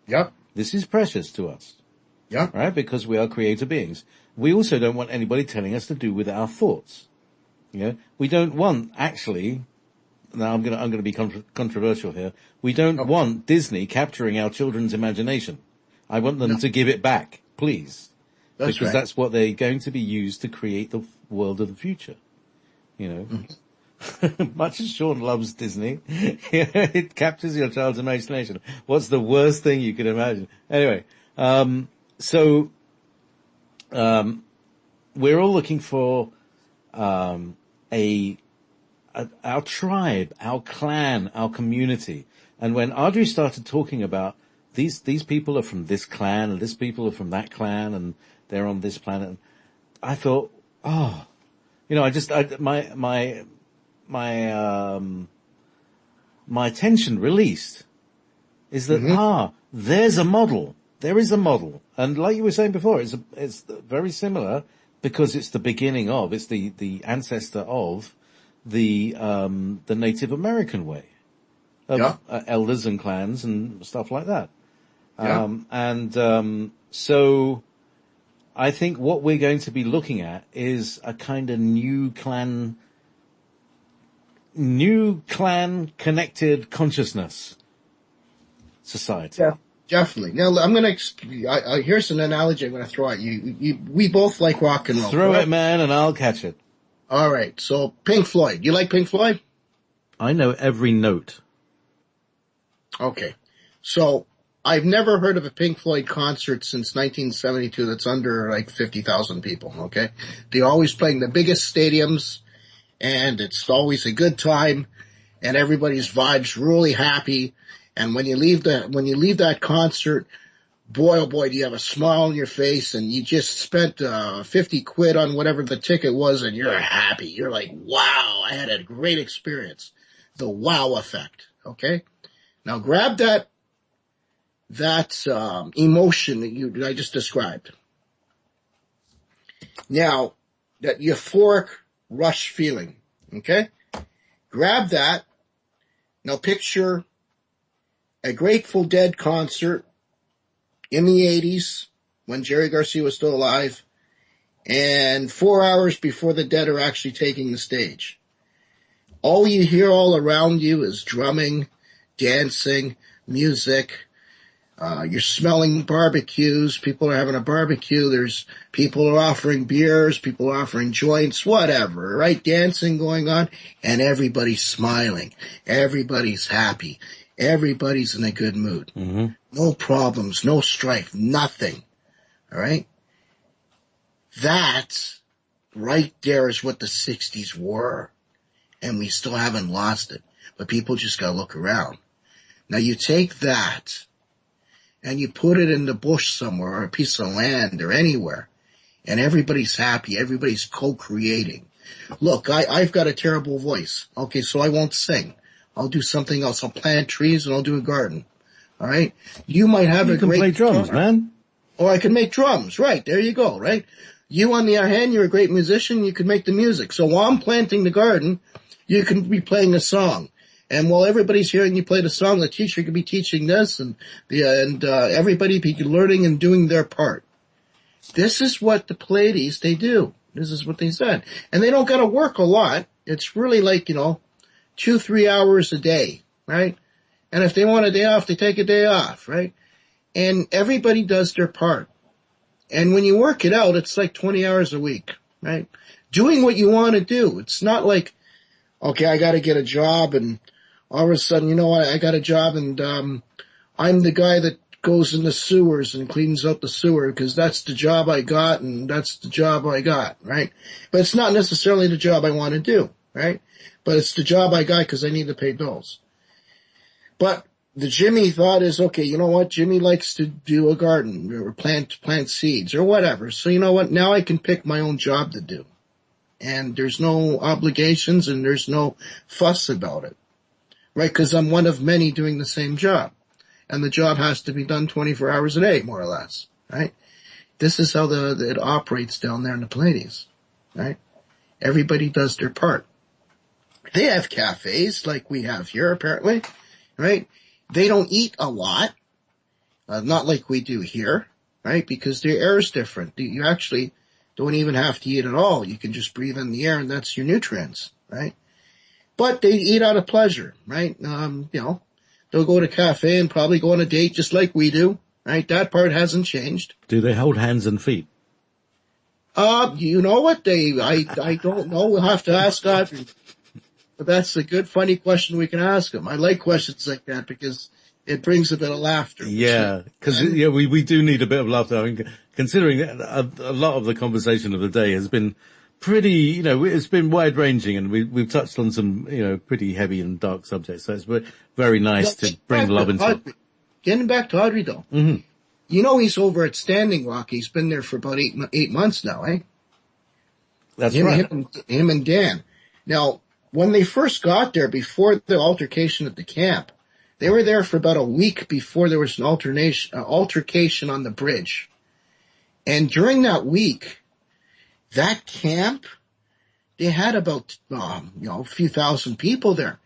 Yep. This is precious to us. Yeah. Right? Because we are creator beings. We also don't want anybody telling us to do with our thoughts. You know, we don't want, actually, now I'm gonna be controversial here. We don't want Disney capturing our children's imagination. I want them to give it back, please. Because that's what they're going to be used to create the world of the future. You know, much as Sean loves Disney, it captures your child's imagination. What's the worst thing you can imagine? Anyway, we're all looking for, our tribe, our clan, our community. And when Audrey started talking about these people are from this clan and this people are from that clan and they're on this planet, I thought, my attention released is that, there's a model. There is a model. And like you were saying before, it's very similar because it's the beginning of, it's the ancestor of the Native American way of elders and clans and stuff like that. So I think what we're going to be looking at is a kind of new clan connected consciousness society. Yeah, definitely. Now I'm going to, here's an analogy I'm going to throw at you. We both like rock and roll. Throw it, man, and I'll catch it. All right. So Pink Floyd. You like Pink Floyd? I know every note. Okay. So I've never heard of a Pink Floyd concert since 1972 that's under like 50,000 people. Okay. They're always playing the biggest stadiums and it's always a good time and everybody's vibes really happy. And when you leave that concert, boy, oh boy, do you have a smile on your face and you just spent 50 quid on whatever the ticket was and you're happy. You're like, wow, I had a great experience. The wow effect. Okay. Now grab that emotion that I just described. Now, that euphoric rush feeling. Okay. Grab that. Now picture a Grateful Dead concert in the 80s when Jerry Garcia was still alive and 4 hours before the Dead are actually taking the stage. All you hear all around you is drumming, dancing, music. You're smelling barbecues. People are having a barbecue. People are offering beers. People are offering joints, whatever, right? Dancing going on and everybody's smiling. Everybody's happy. Everybody's in a good mood. Mm-hmm. No problems, no strife, nothing. All right? That right there is what the 60s were. And we still haven't lost it. But people just gotta look around. Now you take that and you put it in the bush somewhere or a piece of land or anywhere and everybody's happy. Everybody's co-creating. Look, I've got a terrible voice. Okay, so I won't sing. I'll do something else. I'll plant trees and I'll do a garden. All right? You might have a great... You can play drums, man. Or I can make drums. Right, there you go, right? You, on the other hand, you're a great musician. You can make the music. So while I'm planting the garden, you can be playing a song. And while everybody's hearing you play the song, the teacher could be teaching this and everybody be learning and doing their part. This is what the Pleiades, they do. This is what they said. And they don't gotta work a lot. It's really like, 2-3 hours a day, right? And if they want a day off, they take a day off, right? And everybody does their part. And when you work it out, it's like 20 hours a week, right? Doing what you want to do. It's not like, okay, I gotta get a job and all of a sudden, I got a job and, I'm the guy that goes in the sewers and cleans up the sewer because that's the job I got and that's the job I got, right? But it's not necessarily the job I want to do, right? But it's the job I got because I need to pay bills. But the Jimmy thought is, okay, you know what? Jimmy likes to do a garden or plant seeds or whatever. So you know what? Now I can pick my own job to do. And there's no obligations and there's no fuss about it. Right? Because I'm one of many doing the same job. And the job has to be done 24 hours a day, more or less. Right? This is how it operates down there in the Pleiades. Right? Everybody does their part. They have cafes like we have here, apparently. Right? They don't eat a lot. Not like we do here. right? Because the air is different. You actually don't even have to eat at all. You can just breathe in the air, and that's your nutrients, right? But they eat out of pleasure, right? They'll go to a cafe and probably go on a date just like we do, right? That part hasn't changed. Do they hold hands and feet? You know what? I don't know. We'll have to ask Audrey. But that's a good, funny question we can ask them. I like questions like that because it brings a bit of laughter. Yeah, because we do need a bit of laughter. I mean, considering a lot of the conversation of the day has been pretty, it's been wide ranging, and we've touched on some, pretty heavy and dark subjects. So it's very nice to bring love into it. Getting back to Audrey though. Mm-hmm. He's over at Standing Rock. He's been there for about 8 months now, eh? That's right. Him and Dan. Now, when they first got there, before the altercation at the camp, they were there for about a week before there was an altercation on the bridge. And during that week, that camp, they had about, a few thousand people there.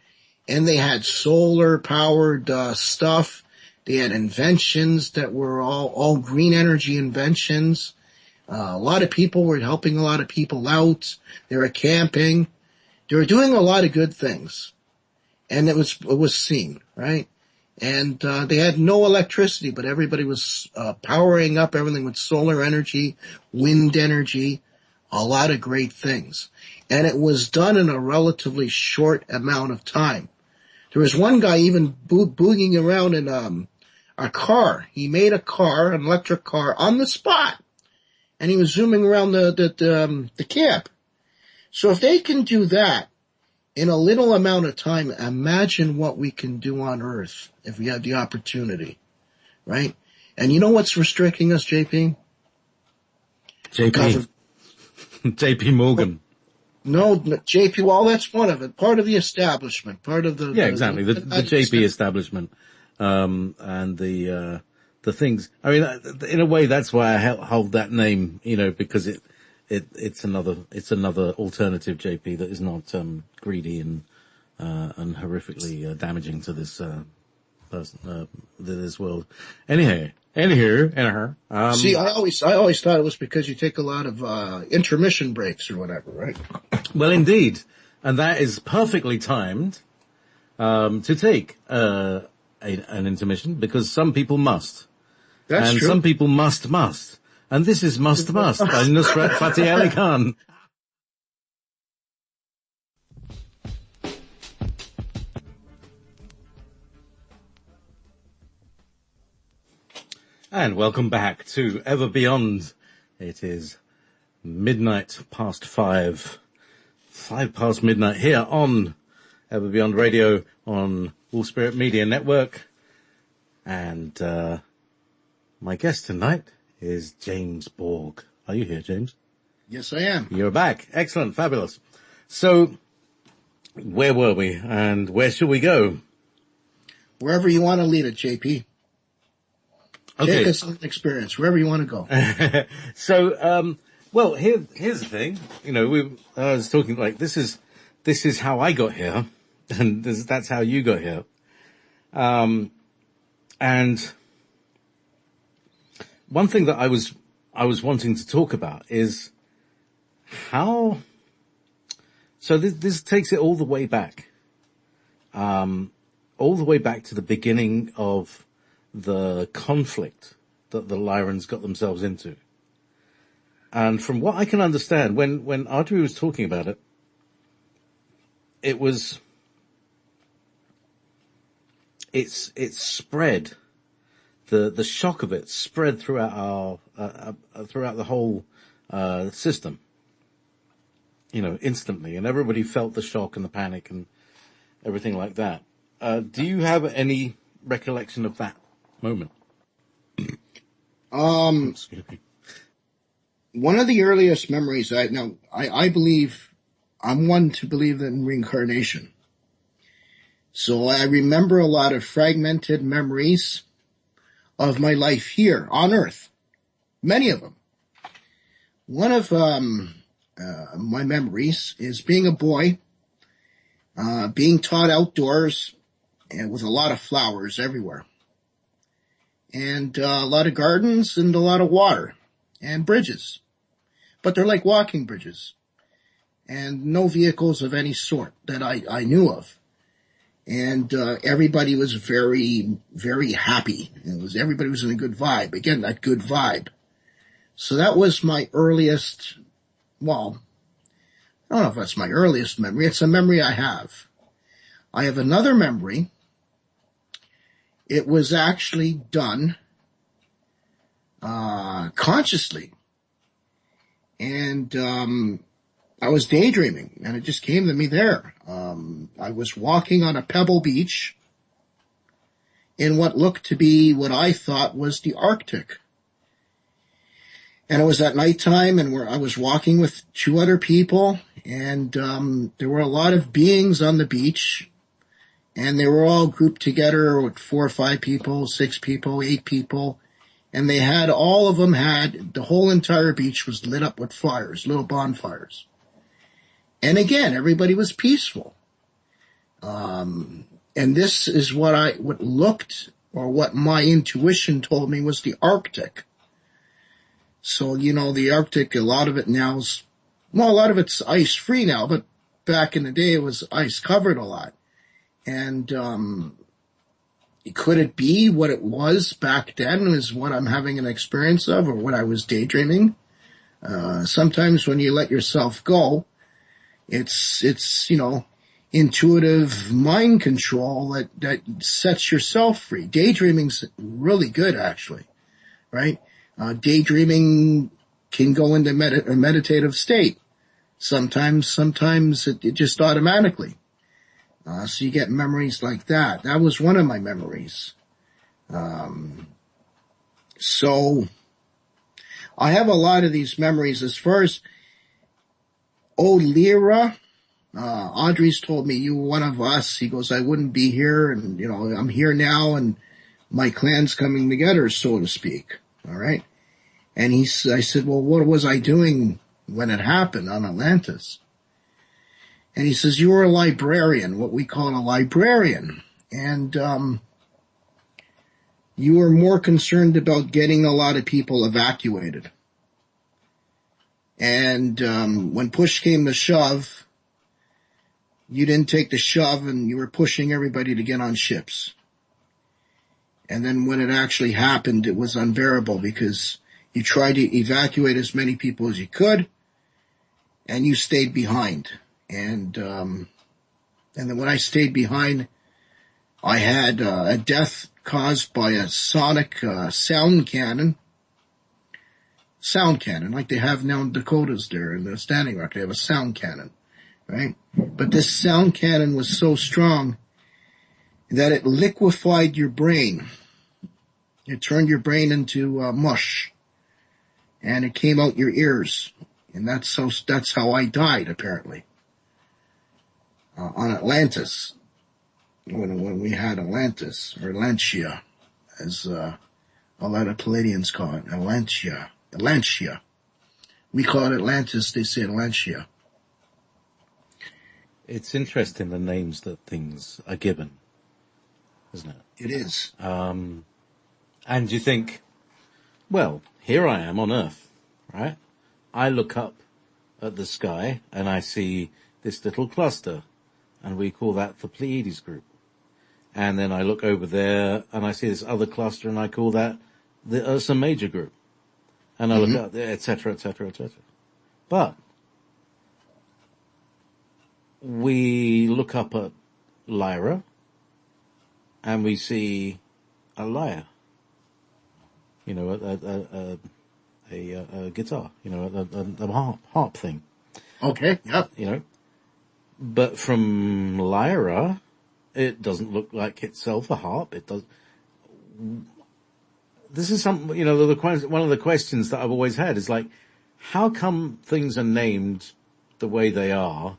And they had solar-powered stuff. They had inventions that were all green energy inventions. A lot of people were helping a lot of people out. They were camping. They were doing a lot of good things. And it was seen, right? And they had no electricity, but everybody was powering up everything with solar energy, wind energy, a lot of great things. And it was done in a relatively short amount of time. There was one guy even boogieing around in a car. He made an electric car, on the spot. And he was zooming around the camp. So if they can do that in a little amount of time, imagine what we can do on Earth if we have the opportunity, right? And you know what's restricting us, JP? JP Morgan. No, JP, well, that's one of it. Part of the establishment, part of the... Yeah, exactly. The JP establishment. And the things. I mean, in a way, that's why I hold that name, because it's another alternative JP that is not, greedy and horrifically, damaging to this, person, this world. Anyhow. See, I always thought it was because you take a lot of, intermission breaks or whatever, right? Well, indeed. And that is perfectly timed, to take, an intermission, because some people must. That's true. And some people must. And this is Must by Nusrat Fateh Ali Khan. And welcome back to Ever Beyond. It is 5 past midnight here on Ever Beyond Radio on Wolf Spirit Media Network. And my guest tonight is James Borg. Are you here, James? Yes, I am. You're back. Excellent. Fabulous. So, where were we and where should we go? Wherever you want to lead it, JP. Okay. Take us on an experience, wherever you want to go. So, well, here's the thing. I was talking like, this is how I got here, and that's how you got here. And one thing that I was wanting to talk about is how, so this takes it all the way back to the beginning of the conflict that the Lyrans got themselves into. And from what I can understand, when Audrey was talking about it, it's spread, the shock of it spread throughout throughout the whole, system, instantly, and everybody felt the shock and the panic and everything like that. Do you have any recollection of that moment? Excuse me. One of the earliest memories, I believe, I'm one to believe in reincarnation. So I remember a lot of fragmented memories of my life here on Earth. Many of them. One of my memories is being a boy, being taught outdoors and with a lot of flowers everywhere. and a lot of gardens and a lot of water and bridges. But they're like walking bridges and no vehicles of any sort that I knew of. And everybody was very, very happy. Everybody was in a good vibe. Again, that good vibe. So that was my earliest, well, I don't know if that's my earliest memory. It's a memory I have. I have another memory. It was actually done consciously. And I was daydreaming, and it just came to me there. I was walking on a pebble beach in what looked to be what I thought was the Arctic. And it was at nighttime, and I was walking with two other people, and there were a lot of beings on the beach, and they were all grouped together with 4 or 5 people, 6 people, 8 people, and the whole entire beach was lit up with fires, little bonfires. And again, everybody was peaceful. And this is what what my intuition told me was the Arctic. So, the Arctic, a lot of it's ice free now, but back in the day it was ice covered a lot. And, could it be what it was back then is what I'm having an experience of, or what I was daydreaming? Sometimes when you let yourself go, it's, intuitive mind control that sets yourself free. Daydreaming's really good, actually, right? Daydreaming can go into a meditative state. Sometimes it just automatically. So you get memories like that. That was one of my memories. So I have a lot of these memories. As far as Lyra, Audrey's told me, you were one of us. He goes, I wouldn't be here, and, I'm here now, and my clan's coming together, so to speak. All right? And I said, well, what was I doing when it happened on Atlantis? And he says, you were a librarian, what we call a librarian. And you were more concerned about getting a lot of people evacuated. And when push came to shove, you didn't take the shove, and you were pushing everybody to get on ships. And then when it actually happened, it was unbearable, because you tried to evacuate as many people as you could, and you stayed behind. And then when I stayed behind, I had a death caused by a sonic sound cannon, like they have now in Dakotas there in the Standing Rock. They have a sound cannon, right? But this sound cannon was so strong that it liquefied your brain. It turned your brain into mush, and it came out your ears. And that's how I died, apparently. On Atlantis, when we had Atlantis, or Atlantia, as a lot of Palladians call it, Atlantia. We call it Atlantis, they say Atlantia. It's interesting, the names that things are given, isn't it? It is. And you think, well, here I am on Earth, right? I look up at the sky and I see this little cluster, and we call that the Pleiades group. And then I look over there and I see this other cluster, and I call that the Ursa Major group. And I look up there, et cetera, et cetera, et cetera. But we look up at Lyra and we see a lyre, a guitar, a harp thing. Okay, yep. But from Lyra, it doesn't look like itself a harp. It does. This is one of the questions that I've always had is like, how come things are named the way they are,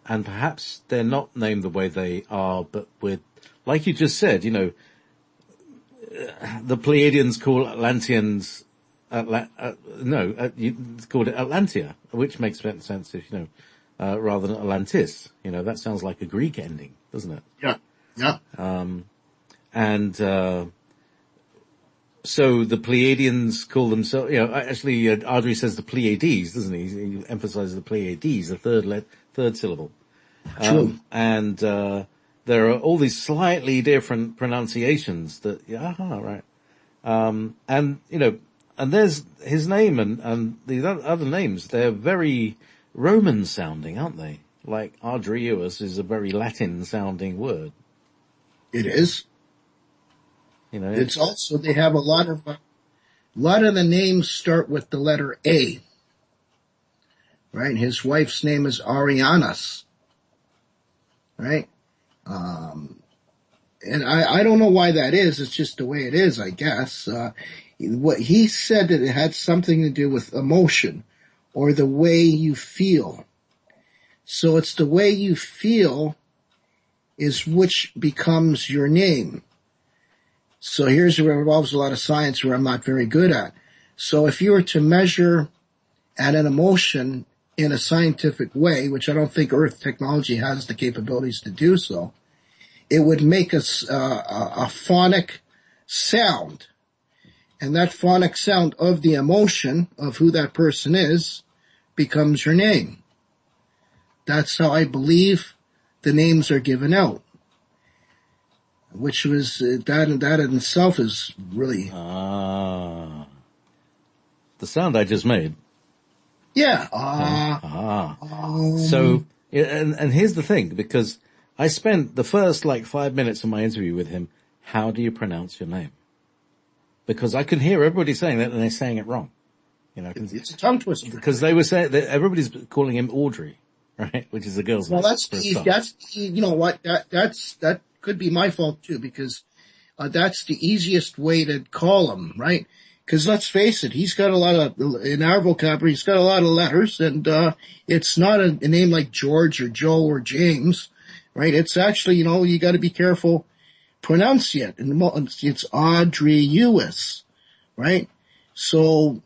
and perhaps they're not named the way they are, but with, like you just said, the Pleiadians call Atlanteans, it's called it Atlantia, which makes sense if, rather than Atlantis. That sounds like a Greek ending, doesn't it? Yeah. So the Pleiadians call themselves, actually, Ardri says the Pleiades, doesn't he? He emphasizes the Pleiades, the third syllable. True. And there are all these slightly different pronunciations that, right. And there's his name and the other names, they're very Roman sounding, aren't they? Like Ardrius is a very Latin sounding word. It is. It's also, they have a lot of the names start with the letter A. Right? His wife's name is Arianas. Right? And I don't know why that is. It's just the way it is, I guess. What he said that it had something to do with emotion or the way you feel. So it's the way you feel is which becomes your name. So here's where it involves a lot of science where I'm not very good at. So if you were to measure at an emotion in a scientific way, which I don't think Earth technology has the capabilities to do so, it would make us a phonic sound. And that phonic sound of the emotion of who that person is becomes your name. That's how I believe the names are given out. Which was, that in itself is really... The sound I just made. Yeah. So, and here's the thing, because I spent the first 5 minutes of my interview with him, how do you pronounce your name? Because I could hear everybody saying that and they're saying it wrong. It's a tongue twister. Because they were saying that everybody's calling him Audrey, right? Which is a girl's name. Well, that could be my fault too, because that's the easiest way to call him, right? Because let's face it, he's got a lot of, in our vocabulary, he's got a lot of letters, and it's not a name like George or Joe or James, right? It's actually, you got to be careful pronouncing it. And it's Audrius, right? So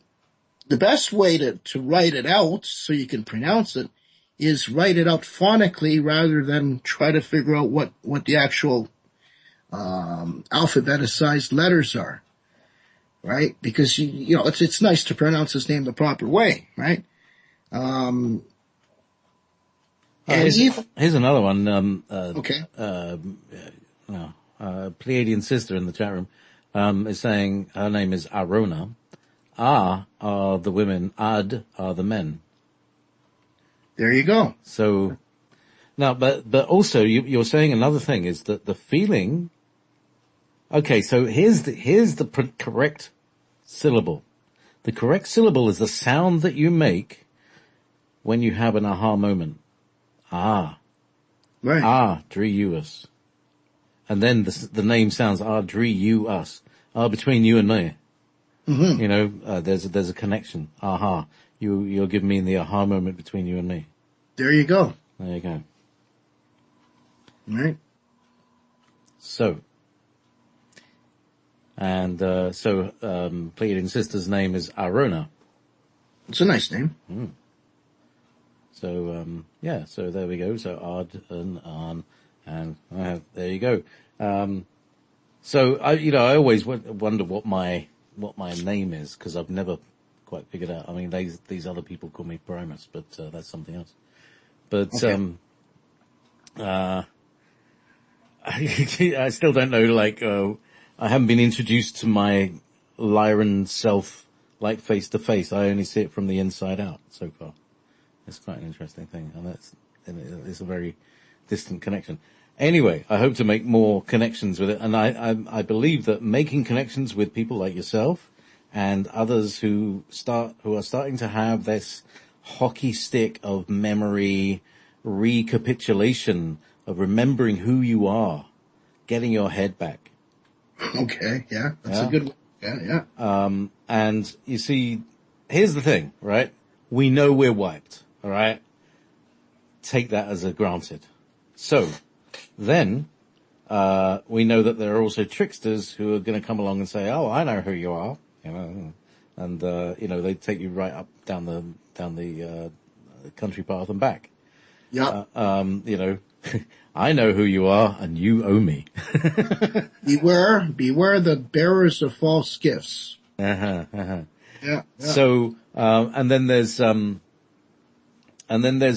the best way to write it out so you can pronounce it is write it out phonically rather than try to figure out what the actual alphabeticized letters are, right? Because it's nice to pronounce his name the proper way, right? Here's another one. Okay. Pleiadian sister in the chat room is saying her name is Arona. Are the women, Ad are the men. There you go. So now, but also you're saying another thing is that the feeling. Okay, so here's the correct syllable. The correct syllable is the sound that you make when you have an aha moment. Ah. Right. Ah, Drius. And then the name sounds Ardrius. Between you and me. Mm-hmm. There's a connection. Aha. You're giving me the aha moment between you and me. There you go. There you go. Right. So. And, Pleiadian sister's name is Arona. It's a nice name. Mm. So, so there we go. So Ard and Arn, and there you go. So I always wonder what my name is, because I've never quite figured out. I mean, these other people call me Primus, but that's something else. But okay. I still don't know. I haven't been introduced to my Lyran self face to face. I only see it from the inside out so far. It's quite an interesting thing, and it's a very distant connection. Anyway, I hope to make more connections with it, and I believe that making connections with people like yourself and others who are starting to have this hockey stick of memory recapitulation of remembering who you are, getting your head back. Okay, yeah, that's a good one. Yeah. And you see, here's the thing, right? We know we're wiped, all right? Take that as a granted. So, then, we know that there are also tricksters who are going to come along and say, oh, I know who you are, and, they take you right up down the country path and back. Yeah. I know who you are and you owe me. Beware the bearers of false gifts. Uh-huh, uh-huh. Yeah. So, and then there's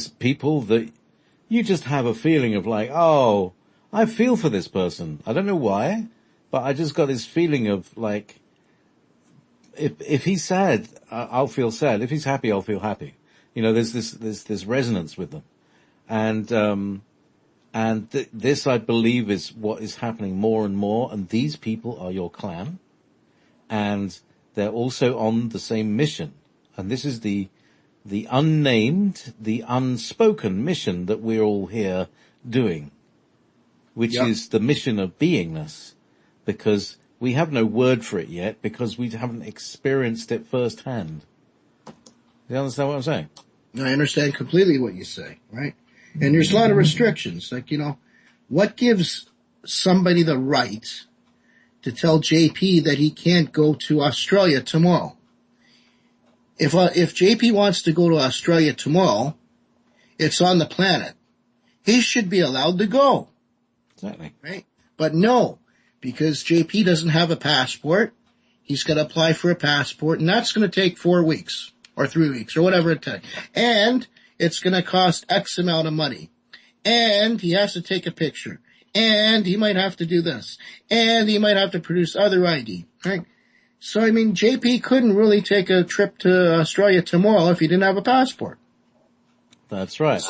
people that you just have a feeling of like, oh, I feel for this person. I don't know why, but I just got this feeling of like, if he's sad, I'll feel sad. If he's happy, I'll feel happy. You know, there's this resonance with them. And this, I believe, is what is happening more and more. And these people are your clan. And they're also on the same mission. And this is the unnamed, the unspoken mission that we're all here doing, which is the mission of beingness, because we have no word for it yet, because we haven't experienced it firsthand. Do you understand what I'm saying? I understand completely what you say, right? And there's a lot of restrictions. Like, what gives somebody the right to tell JP that he can't go to Australia tomorrow? If JP wants to go to Australia tomorrow, it's on the planet. He should be allowed to go. Exactly. Right? But no, because JP doesn't have a passport, he's got to apply for a passport, and that's going to take 4 weeks or 3 weeks or whatever it takes. And it's going to cost X amount of money. And he has to take a picture. And he might have to do this. And he might have to produce other ID. Right? So, I mean, JP couldn't really take a trip to Australia tomorrow if he didn't have a passport. That's right.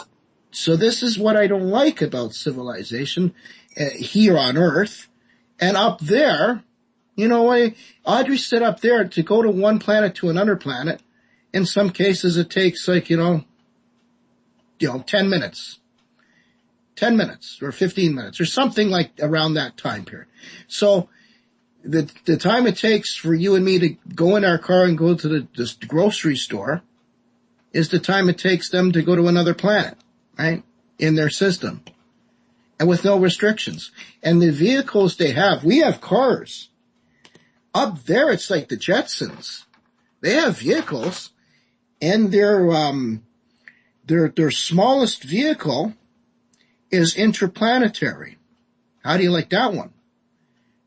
So this is what I don't like about civilization here on Earth. And up there, Audrey said up there to go to one planet to another planet, in some cases it takes like, 10 minutes. 10 minutes or 15 minutes or something like around that time period. So the time it takes for you and me to go in our car and go to the grocery store is the time it takes them to go to another planet, right? In their system. And with no restrictions. And the vehicles they have, we have cars. Up there it's like the Jetsons. They have vehicles, and their smallest vehicle is interplanetary. How do you like that one?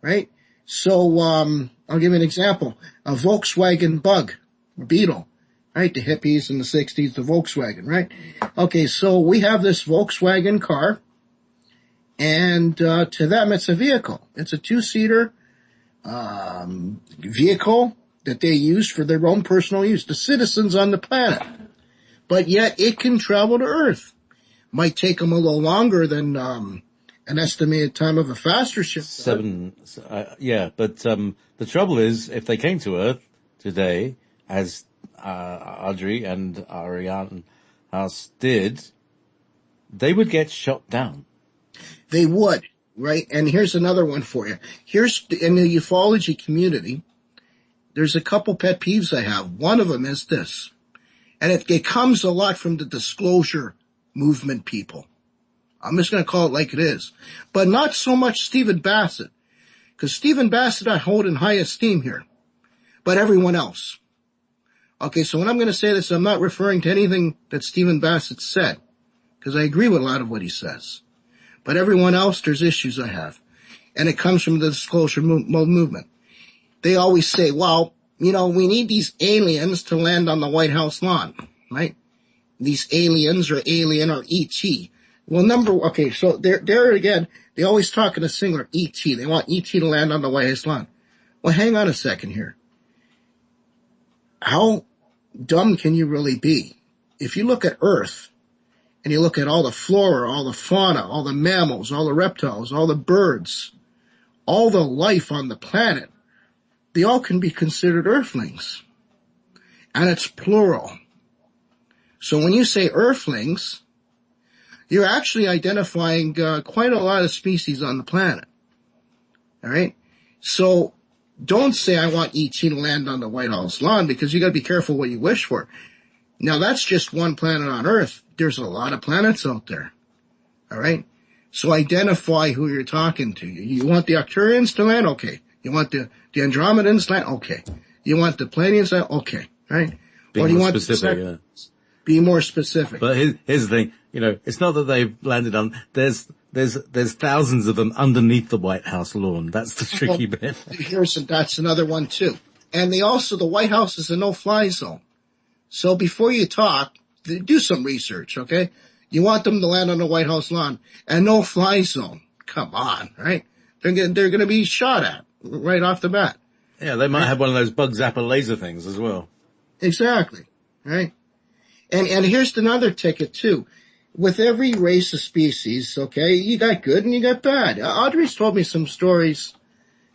Right? So, I'll give you an example. A Volkswagen Bug, or Beetle, right? The hippies in the 60s, the Volkswagen, right? Okay, so we have this Volkswagen car, and to them it's a vehicle. It's a 2-seater vehicle that they use for their own personal use, the citizens on the planet. But yet it can travel to Earth. Might take them a little longer than an estimated time of a faster ship. But the trouble is, if they came to Earth today, as Audrey and Ariane House did, they would get shot down. They would, right? And here's another one for you. In the ufology community, there's a couple pet peeves I have. One of them is this, and it comes a lot from the disclosure movement people. I'm just going to call it like it is. But not so much Stephen Bassett, because Stephen Bassett I hold in high esteem here, but everyone else. Okay, so when I'm going to say this, I'm not referring to anything that Stephen Bassett said, because I agree with a lot of what he says. But everyone else, there's issues I have. And it comes from the disclosure movement. They always say, well, we need these aliens to land on the White House lawn, right? These aliens or alien or E.T. Well, so there again, they always talk in a singular, E.T. They want E.T. to land on the White House lawn. Well, hang on a second here. How dumb can you really be? If you look at Earth, and you look at all the flora, all the fauna, all the mammals, all the reptiles, all the birds, all the life on the planet, they all can be considered Earthlings. And it's plural. So when you say Earthlings, you're actually identifying quite a lot of species on the planet. All right? So don't say I want E.T. to land on the White House lawn, because you got to be careful what you wish for. Now that's just one planet on Earth. There's a lot of planets out there. All right? So identify who you're talking to. You want the Arcturians to land? Okay. You want the Andromedans to land? Okay. You want the Pleiadians to land? Okay. Right? Be more specific, Be more specific. But here's the thing, it's not that they've landed on, there's There's thousands of them underneath the White House lawn. That's the tricky bit. That's another one too. And the White House is a no-fly zone. So before you talk, do some research, okay? You want them to land on the White House lawn. A no-fly zone. Come on, right? They're gonna be shot at right off the bat. Yeah, they might have one of those bug zapper laser things as well. Exactly, right? And here's another ticket too. With every race of species, okay, you got good and you got bad. Audrey's told me some stories,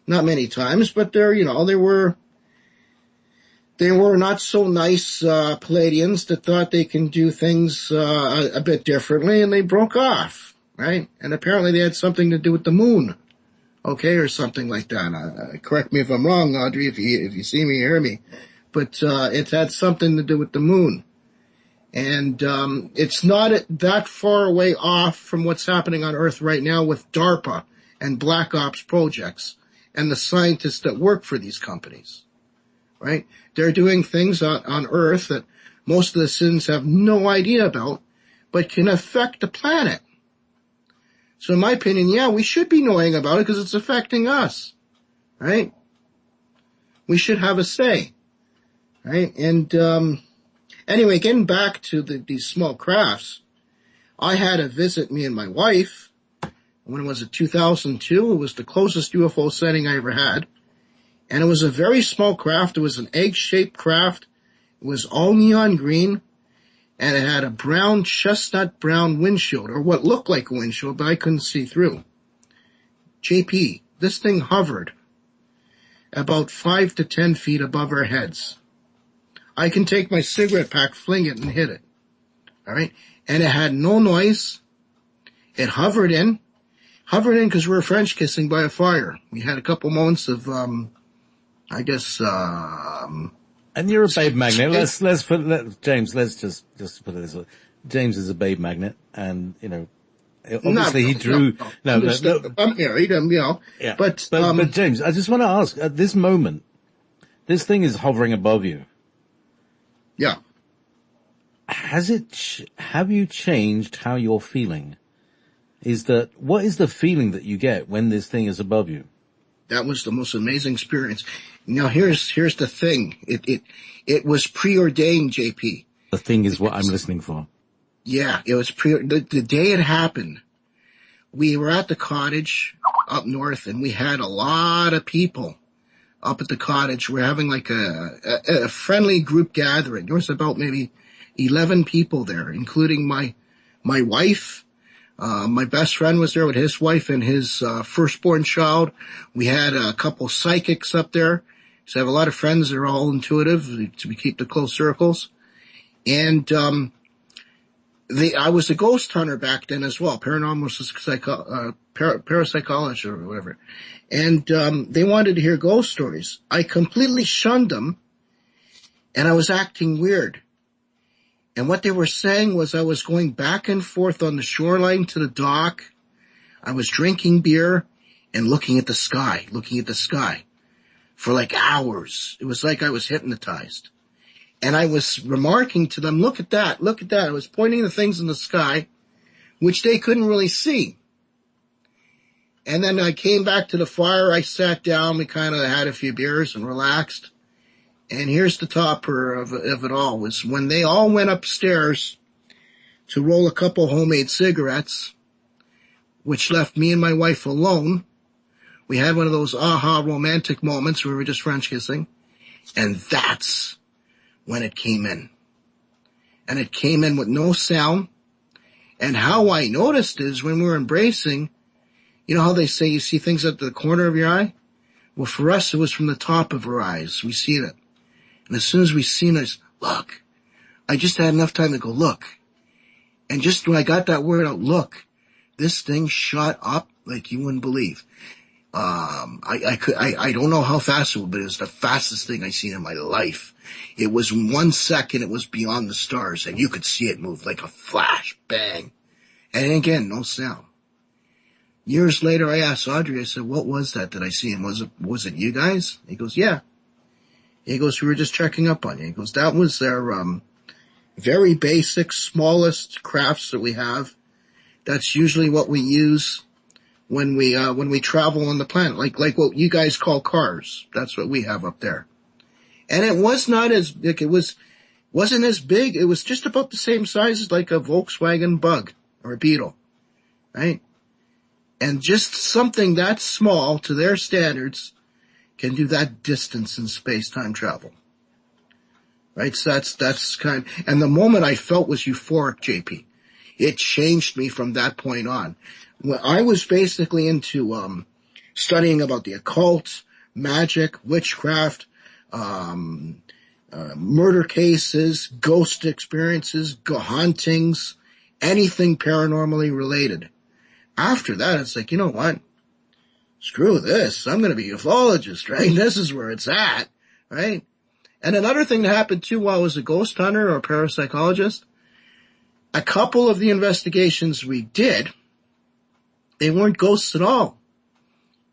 not many times, but they were not so nice, Palladians that thought they can do things, a bit differently, and they broke off, right? And apparently they had something to do with the moon, okay, or something like that. Correct me if I'm wrong, Audrey, if you see me, hear me. But, it had something to do with the moon. And, it's not that far away off from what's happening on Earth right now with DARPA and Black Ops projects and the scientists that work for these companies, right? They're doing things on Earth that most of the citizens have no idea about, but can affect the planet. So in my opinion, yeah, we should be knowing about it because it's affecting us, right? We should have a say, right? And, anyway, getting back to these small crafts, I had a visit, me and my wife, when it was in 2002. It was the closest UFO sighting I ever had. And it was a very small craft. It was an egg-shaped craft. It was all neon green. And it had a brown, chestnut brown windshield, or what looked like a windshield, but I couldn't see through. JP, this thing hovered about 5 to 10 feet above our heads. I can take my cigarette pack, fling it, and hit it. All right? And it had no noise. It hovered in because we were French kissing by a fire. We had a couple moments of, and you're a babe magnet. James, let's just put it this way. James is a babe magnet, and, obviously he drew, no. I'm married, yeah. But James, I just want to ask, at this moment, this thing is hovering above you. Yeah. Have you changed how you're feeling? What is the feeling that you get when this thing is above you? That was the most amazing experience. Now here's the thing. It was preordained, JP. The thing is what I'm listening for. Yeah, it was the day it happened. We were at the cottage up north, and we had a lot of people up at the cottage. We're having like a friendly group gathering. There was about maybe 11 people there, including my wife. My best friend was there with his wife and his firstborn child. We had a couple psychics up there. So I have a lot of friends that are all intuitive, so we keep the close circles. And I was a ghost hunter back then as well, paranormal parapsychologist or whatever. And they wanted to hear ghost stories. I completely shunned them, and I was acting weird. And what they were saying was I was going back and forth on the shoreline to the dock. I was drinking beer and looking at the sky for like hours. It was like I was hypnotized. And I was remarking to them, look at that. I was pointing to things in the sky, which they couldn't really see. And then I came back to the fire. I sat down. We kind of had a few beers and relaxed. And here's the topper of it all, was when they all went upstairs to roll a couple homemade cigarettes, which left me and my wife alone. We had one of those aha romantic moments where we were just French kissing. And that's when it came in. And it came in with no sound. And how I noticed is when we were embracing, you know how they say you see things at the corner of your eye? Well, for us, it was from the top of our eyes. We seen it. And as soon as we seen it, look, I just had enough time to go, look. And just when I got that word out, look, this thing shot up like you wouldn't believe. I don't know how fast it was, but it was the fastest thing I seen in my life. It was 1 second, it was beyond the stars, and you could see it move like a flash, bang. And again, no sound. Years later, I asked Audrey, I said, what was that I see? And was it you guys? He goes, yeah. He goes, we were just checking up on you. He goes, that was their, very basic, smallest crafts that we have. That's usually what we use when we travel on the planet, like what you guys call cars. That's what we have up there. And it was not as big. Wasn't as big. It was just about the same size as like a Volkswagen Bug or a Beetle, right? And just something that small to their standards can do that distance in space-time travel. Right? So that's and the moment I felt was euphoric, JP. It changed me from that point on. When I was basically into, studying about the occult, magic, witchcraft, murder cases, ghost experiences, hauntings, anything paranormally related. After that, it's like, you know what? Screw this. I'm going to be a ufologist, right? This is where it's at, right? And another thing that happened too while I was a ghost hunter or parapsychologist, a couple of the investigations we did, they weren't ghosts at all.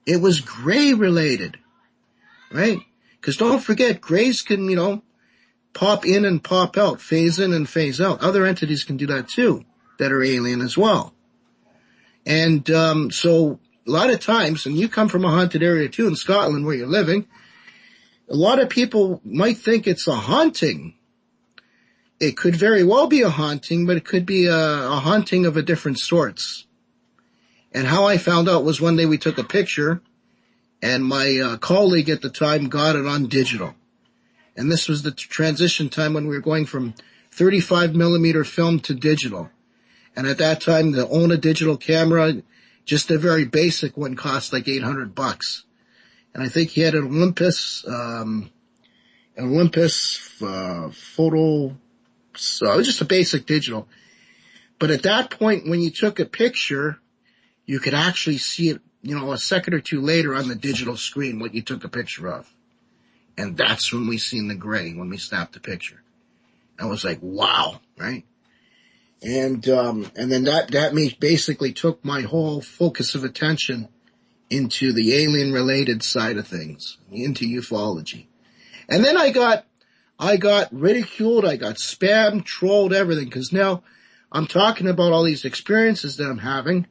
It was gray related, right? Because don't forget, grays can, pop in and pop out, phase in and phase out. Other entities can do that too, that are alien as well. And so a lot of times, and you come from a haunted area too in Scotland where you're living, a lot of people might think it's a haunting. It could very well be a haunting, but it could be a haunting of a different sorts. And how I found out was one day we took a picture, and my colleague at the time got it on digital. And this was the transition time when we were going from 35 millimeter film to digital. And at that time, to own a digital camera, just a very basic one, cost like $800. And I think he had an Olympus photo, so it was just a basic digital. But at that point, when you took a picture, you could actually see it, a second or two later on the digital screen, what you took a picture of. And that's when we seen the gray, when we snapped the picture. I was like, wow, right? And then that basically took my whole focus of attention into the alien-related side of things, into ufology. And then I got ridiculed, I got spammed, trolled, everything, because now I'm talking about all these experiences that I'm having,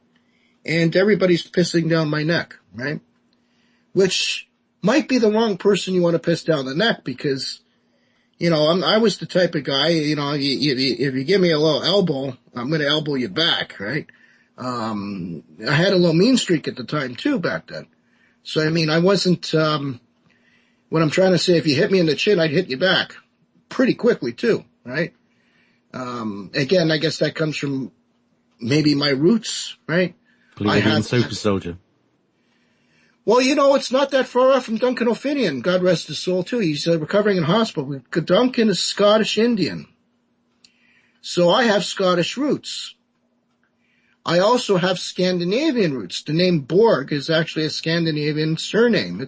and everybody's pissing down my neck, right? Which might be the wrong person you want to piss down the neck, because, I was the type of guy, if you give me a little elbow, I'm going to elbow you back, right? I had a little mean streak at the time too back then. So, I wasn't, what I'm trying to say, if you hit me in the chin, I'd hit you back pretty quickly too, right? Again, I guess that comes from maybe my roots, right? Believe in super soldier. Well, it's not that far off from Duncan O'Finian, God rest his soul too. He's recovering in hospital. Duncan is Scottish Indian. So I have Scottish roots. I also have Scandinavian roots. The name Borg is actually a Scandinavian surname.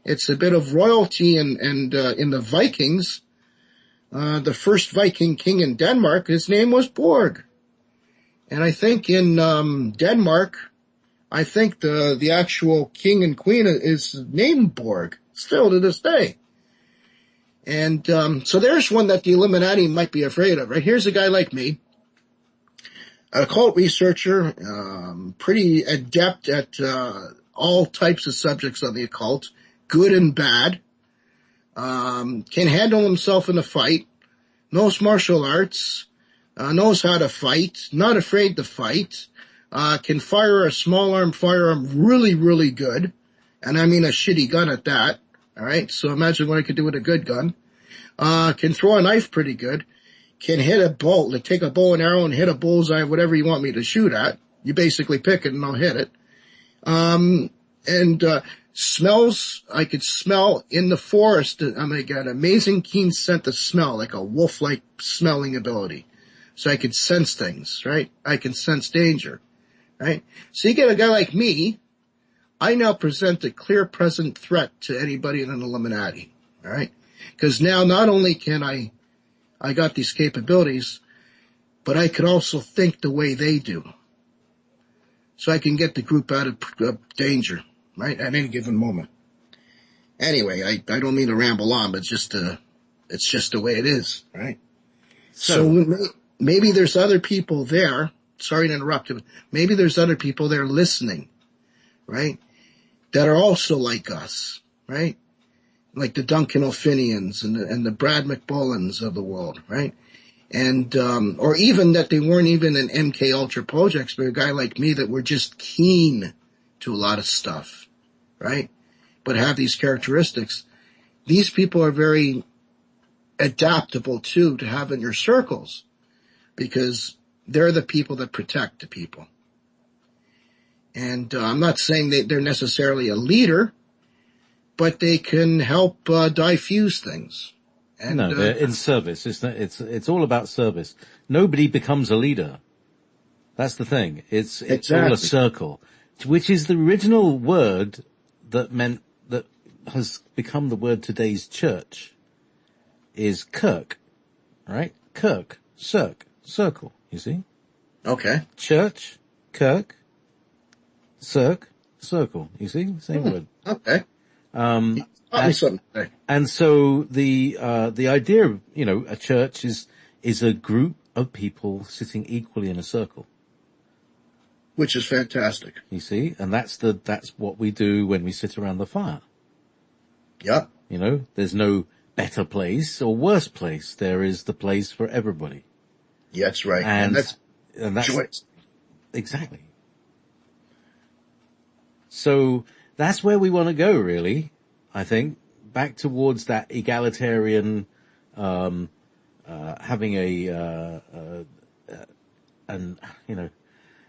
It's a bit of royalty and in the Vikings, the first Viking king in Denmark, his name was Borg. And I think in Denmark, I think the actual king and queen is named Borg, still to this day. And so there's one that the Illuminati might be afraid of, right? Here's a guy like me, an occult researcher, pretty adept at all types of subjects on the occult, good and bad, can handle himself in a fight, knows martial arts, knows how to fight, not afraid to fight, can fire a small arm firearm really, really good, and I mean a shitty gun at that, alright? So imagine what I could do with a good gun. Can throw a knife pretty good, can hit a bow, like take a bow and arrow and hit a bullseye, whatever you want me to shoot at. You basically pick it and I'll hit it. Smells, I could smell in the forest. I got an amazing keen scent of smell, like a wolf-like smelling ability. So I could sense things, right? I can sense danger, right? So you get a guy like me, I now present a clear present threat to anybody in an Illuminati, all right? Because now not only can I got these capabilities, but I could also think the way they do. So I can get the group out of danger, right, at any given moment. Anyway, I don't mean to ramble on, but it's just the way it is, right? So maybe there's other people there sorry to interrupt you, but maybe there's other people there listening, right? That are also like us, right? Like the Duncan O'Finians and the Brad McBullens of the world, right? And, or even that they weren't even in MK Ultra projects, but a guy like me that were just keen to a lot of stuff, right? But have these characteristics. These people are very adaptable too to have in your circles because they're the people that protect the people. And I'm not saying they're necessarily a leader, but they can help diffuse things. And, no, they're in service. It's all about service. Nobody becomes a leader. That's the thing. It's exactly. all a circle, which is the original word that has become the word today's church is kirk, right? Kirk, circle, you see? Okay. Church, kirk, circle, you see? Same word. Okay. And so the idea of, a church is a group of people sitting equally in a circle. Which is fantastic. You see? And that's what we do when we sit around the fire. Yeah. There's no better place or worse place. There is the place for everybody. Yeah, that's right. And that's choice. Exactly. So that's where we want to go, really. I think back towards that egalitarian, having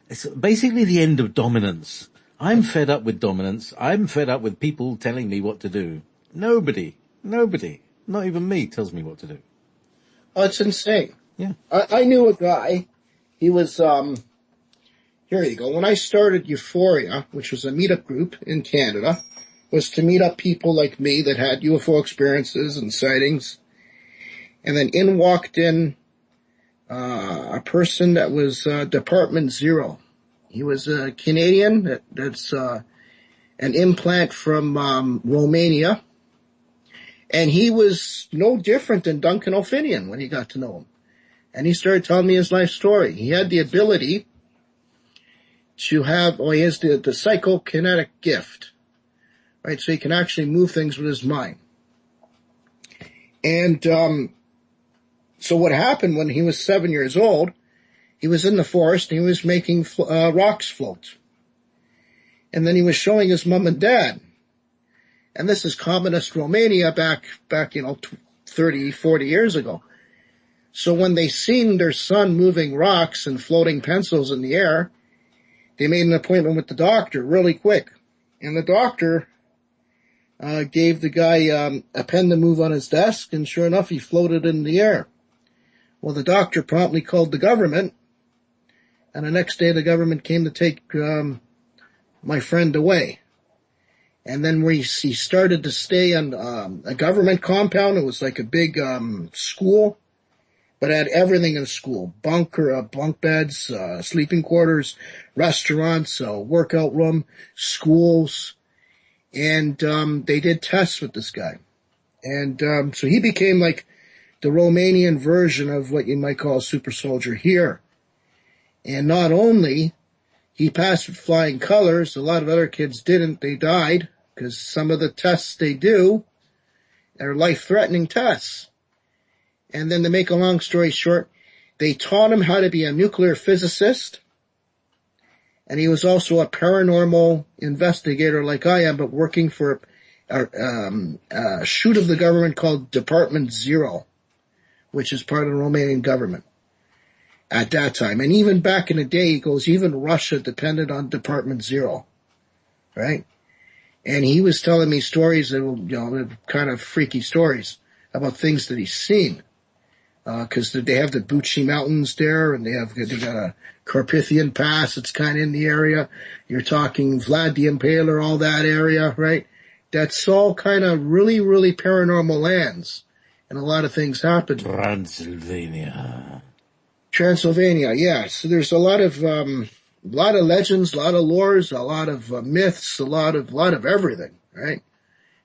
it's basically the end of dominance. I'm fed up with dominance. I'm fed up with people telling me what to do. Nobody, not even me tells me what to do. Oh, it's insane. Yeah. I knew a guy. He was, here you go. When I started Euphoria, which was a meetup group in Canada, was to meet up people like me that had UFO experiences and sightings. And then walked in a person that was Department Zero. He was a Canadian that's an implant from Romania. And he was no different than Duncan O'Finian when he got to know him. And he started telling me his life story. He had the ability to have, he has the psychokinetic gift, right? So he can actually move things with his mind. And so what happened when he was 7 years old, he was in the forest and he was making rocks float. And then he was showing his mom and dad. And this is communist Romania back 30, 40 years ago. So when they seen their son moving rocks and floating pencils in the air, they made an appointment with the doctor really quick. And the doctor gave the guy a pen to move on his desk, and sure enough, he floated in the air. Well, the doctor promptly called the government, and the next day the government came to take my friend away. And then he started to stay on a government compound. It was like a big school, but it had everything in a school. Bunk beds, sleeping quarters, restaurants, a workout room, schools. And they did tests with this guy. And so he became like the Romanian version of what you might call a super soldier here. And not only he passed with flying colors, a lot of other kids didn't. They died because some of the tests they do are life-threatening tests. And then to make a long story short, they taught him how to be a nuclear physicist. And he was also a paranormal investigator like I am, but working for a shoot of the government called Department Zero, which is part of the Romanian government at that time. And even back in the day, he goes, even Russia depended on Department Zero, right? And he was telling me stories that were, kind of freaky stories about things that he's seen. Cause they have the Bucci Mountains there, and they got a Carpathian Pass that's kind of in the area. You're talking Vlad the Impaler, all that area, right? That's all kind of really, really paranormal lands. And a lot of things happen. Transylvania, yeah. So there's a lot of legends, a lot of lores, a lot of myths, a lot of everything, right?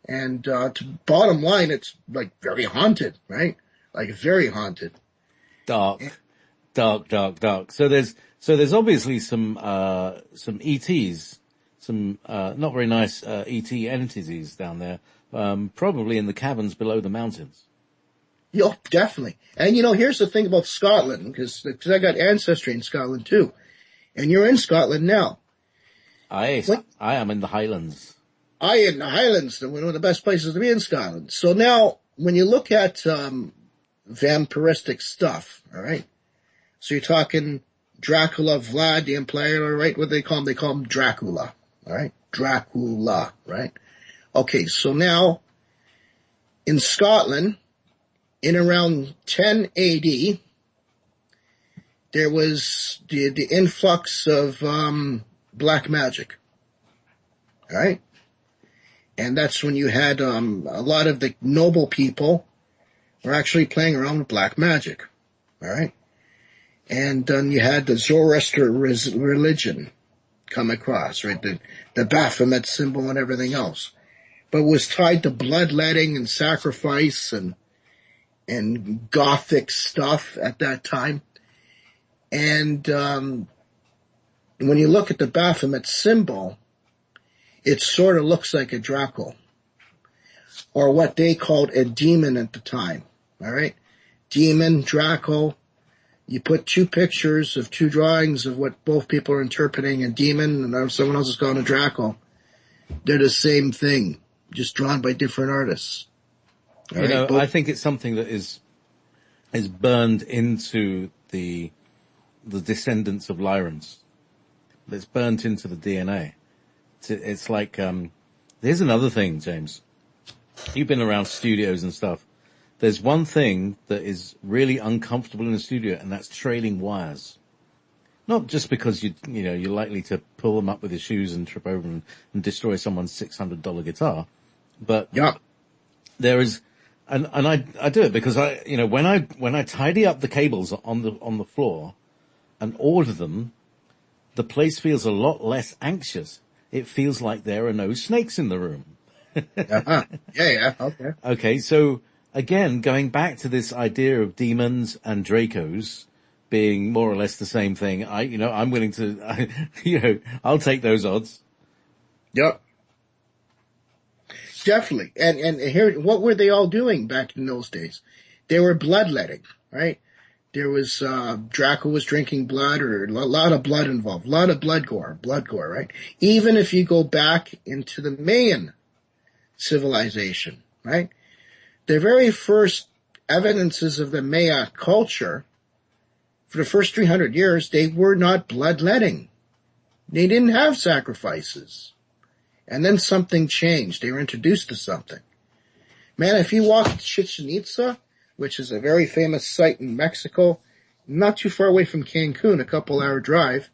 And bottom line, it's like very haunted, right? Like very haunted. Dark. So So there's obviously some ETs, some not very nice ET entities down there, probably in the caverns below the mountains. Yeah, definitely. And here's the thing about Scotland, because I got ancestry in Scotland too. And you're in Scotland now. I am in the Highlands. In the Highlands, one of the best places to be in Scotland. So now, when you look at vampiristic stuff, all right? So you're talking Dracula, Vlad the Impaler, right? What do they call him? They call him Dracula, all right? Dracula, right? Okay, so now, in Scotland, in around 10 AD, there was the influx of black magic, all right? And that's when you had a lot of the noble people were actually playing around with black magic, all right? And you had the Zoroaster religion come across, right? The Baphomet symbol and everything else. But it was tied to bloodletting and sacrifice and Gothic stuff at that time. And when you look at the Baphomet symbol, it sort of looks like a Draco, or what they called a demon at the time, all right? Demon, Draco. You put two pictures of two drawings of what both people are interpreting, a demon, and someone else is calling a Draco. They're the same thing, just drawn by different artists. All right? I think it's something that is burned into the descendants of Lyrans. It's burnt into the DNA. It's like, here's another thing, James. You've been around studios and stuff. There's one thing that is really uncomfortable in a studio, and that's trailing wires. Not just because you're likely to pull them up with your shoes and trip over and destroy someone's $600 guitar, but there is, and I do it because when I tidy up the cables on the floor and order them, the place feels a lot less anxious. It feels like there are no snakes in the room. Uh-huh. Yeah, okay. Okay, so again, going back to this idea of demons and Dracos being more or less the same thing, I'm willing to, I'll take those odds. Yep. Definitely. And here, what were they all doing back in those days? They were bloodletting, right? There was, Draco was drinking blood, or a lot of blood involved, a lot of blood gore, right? Even if you go back into the Mayan civilization, right? The very first evidences of the Maya culture, for the first 300 years, they were not bloodletting. They didn't have sacrifices. And then something changed. They were introduced to something. Man, if you walk to Chichen Itza, which is a very famous site in Mexico, not too far away from Cancun, a couple-hour drive,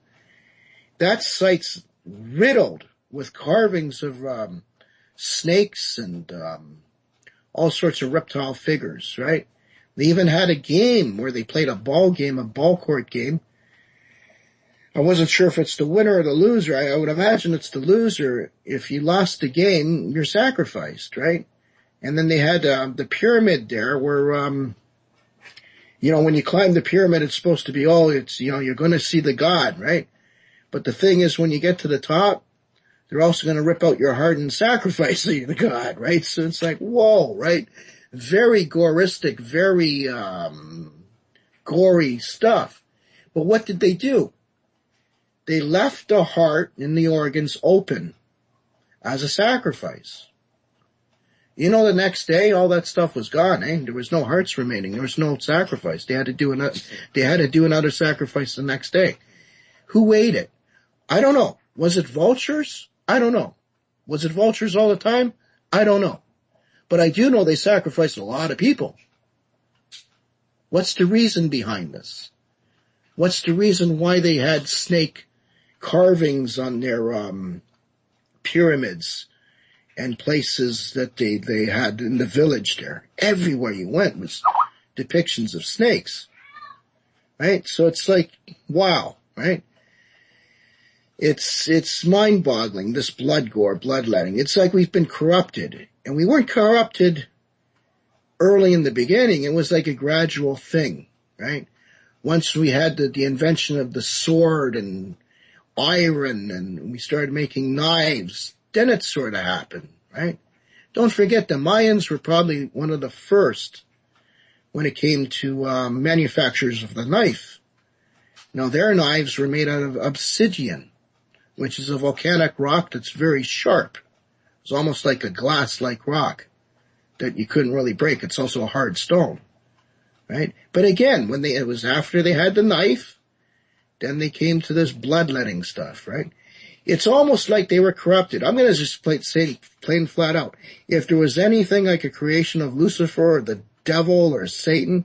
that site's riddled with carvings of snakes and all sorts of reptile figures, right? They even had a game where they played a ball court game. I wasn't sure if it's the winner or the loser. I would imagine it's the loser. If you lost the game, you're sacrificed, right? And then they had the pyramid there where, when you climb the pyramid, it's supposed to be, you're going to see the god, right? But the thing is, when you get to the top, they're also going to rip out your heart and sacrifice the god, right? So it's like, whoa, right? Very goristic, very gory stuff. But what did they do? They left the heart and the organs open as a sacrifice. The next day, all that stuff was gone, eh? There was no hearts remaining. There was no sacrifice. They had to do another sacrifice the next day. Who ate it? I don't know. Was it vultures? I don't know. Was it vultures all the time? I don't know. But I do know they sacrificed a lot of people. What's the reason behind this? What's the reason why they had snake carvings on their pyramids and places that they had in the village there? Everywhere you went was depictions of snakes, right? So it's like, wow, right? It's mind-boggling, this blood gore, bloodletting. It's like we've been corrupted. And we weren't corrupted early in the beginning. It was like a gradual thing, right? once we had the invention of the sword and iron and we started making knives, then it sort of happened, right? Don't forget the Mayans were probably one of the first when it came to manufacturers of the knife. Now their knives were made out of obsidian, which is a volcanic rock that's very sharp. It's almost like a glass-like rock that you couldn't really break. It's also a hard stone, right? But again, it was after they had the knife, then they came to this bloodletting stuff, right? It's almost like they were corrupted. I'm going to just say plain flat out. If there was anything like a creation of Lucifer or the devil or Satan,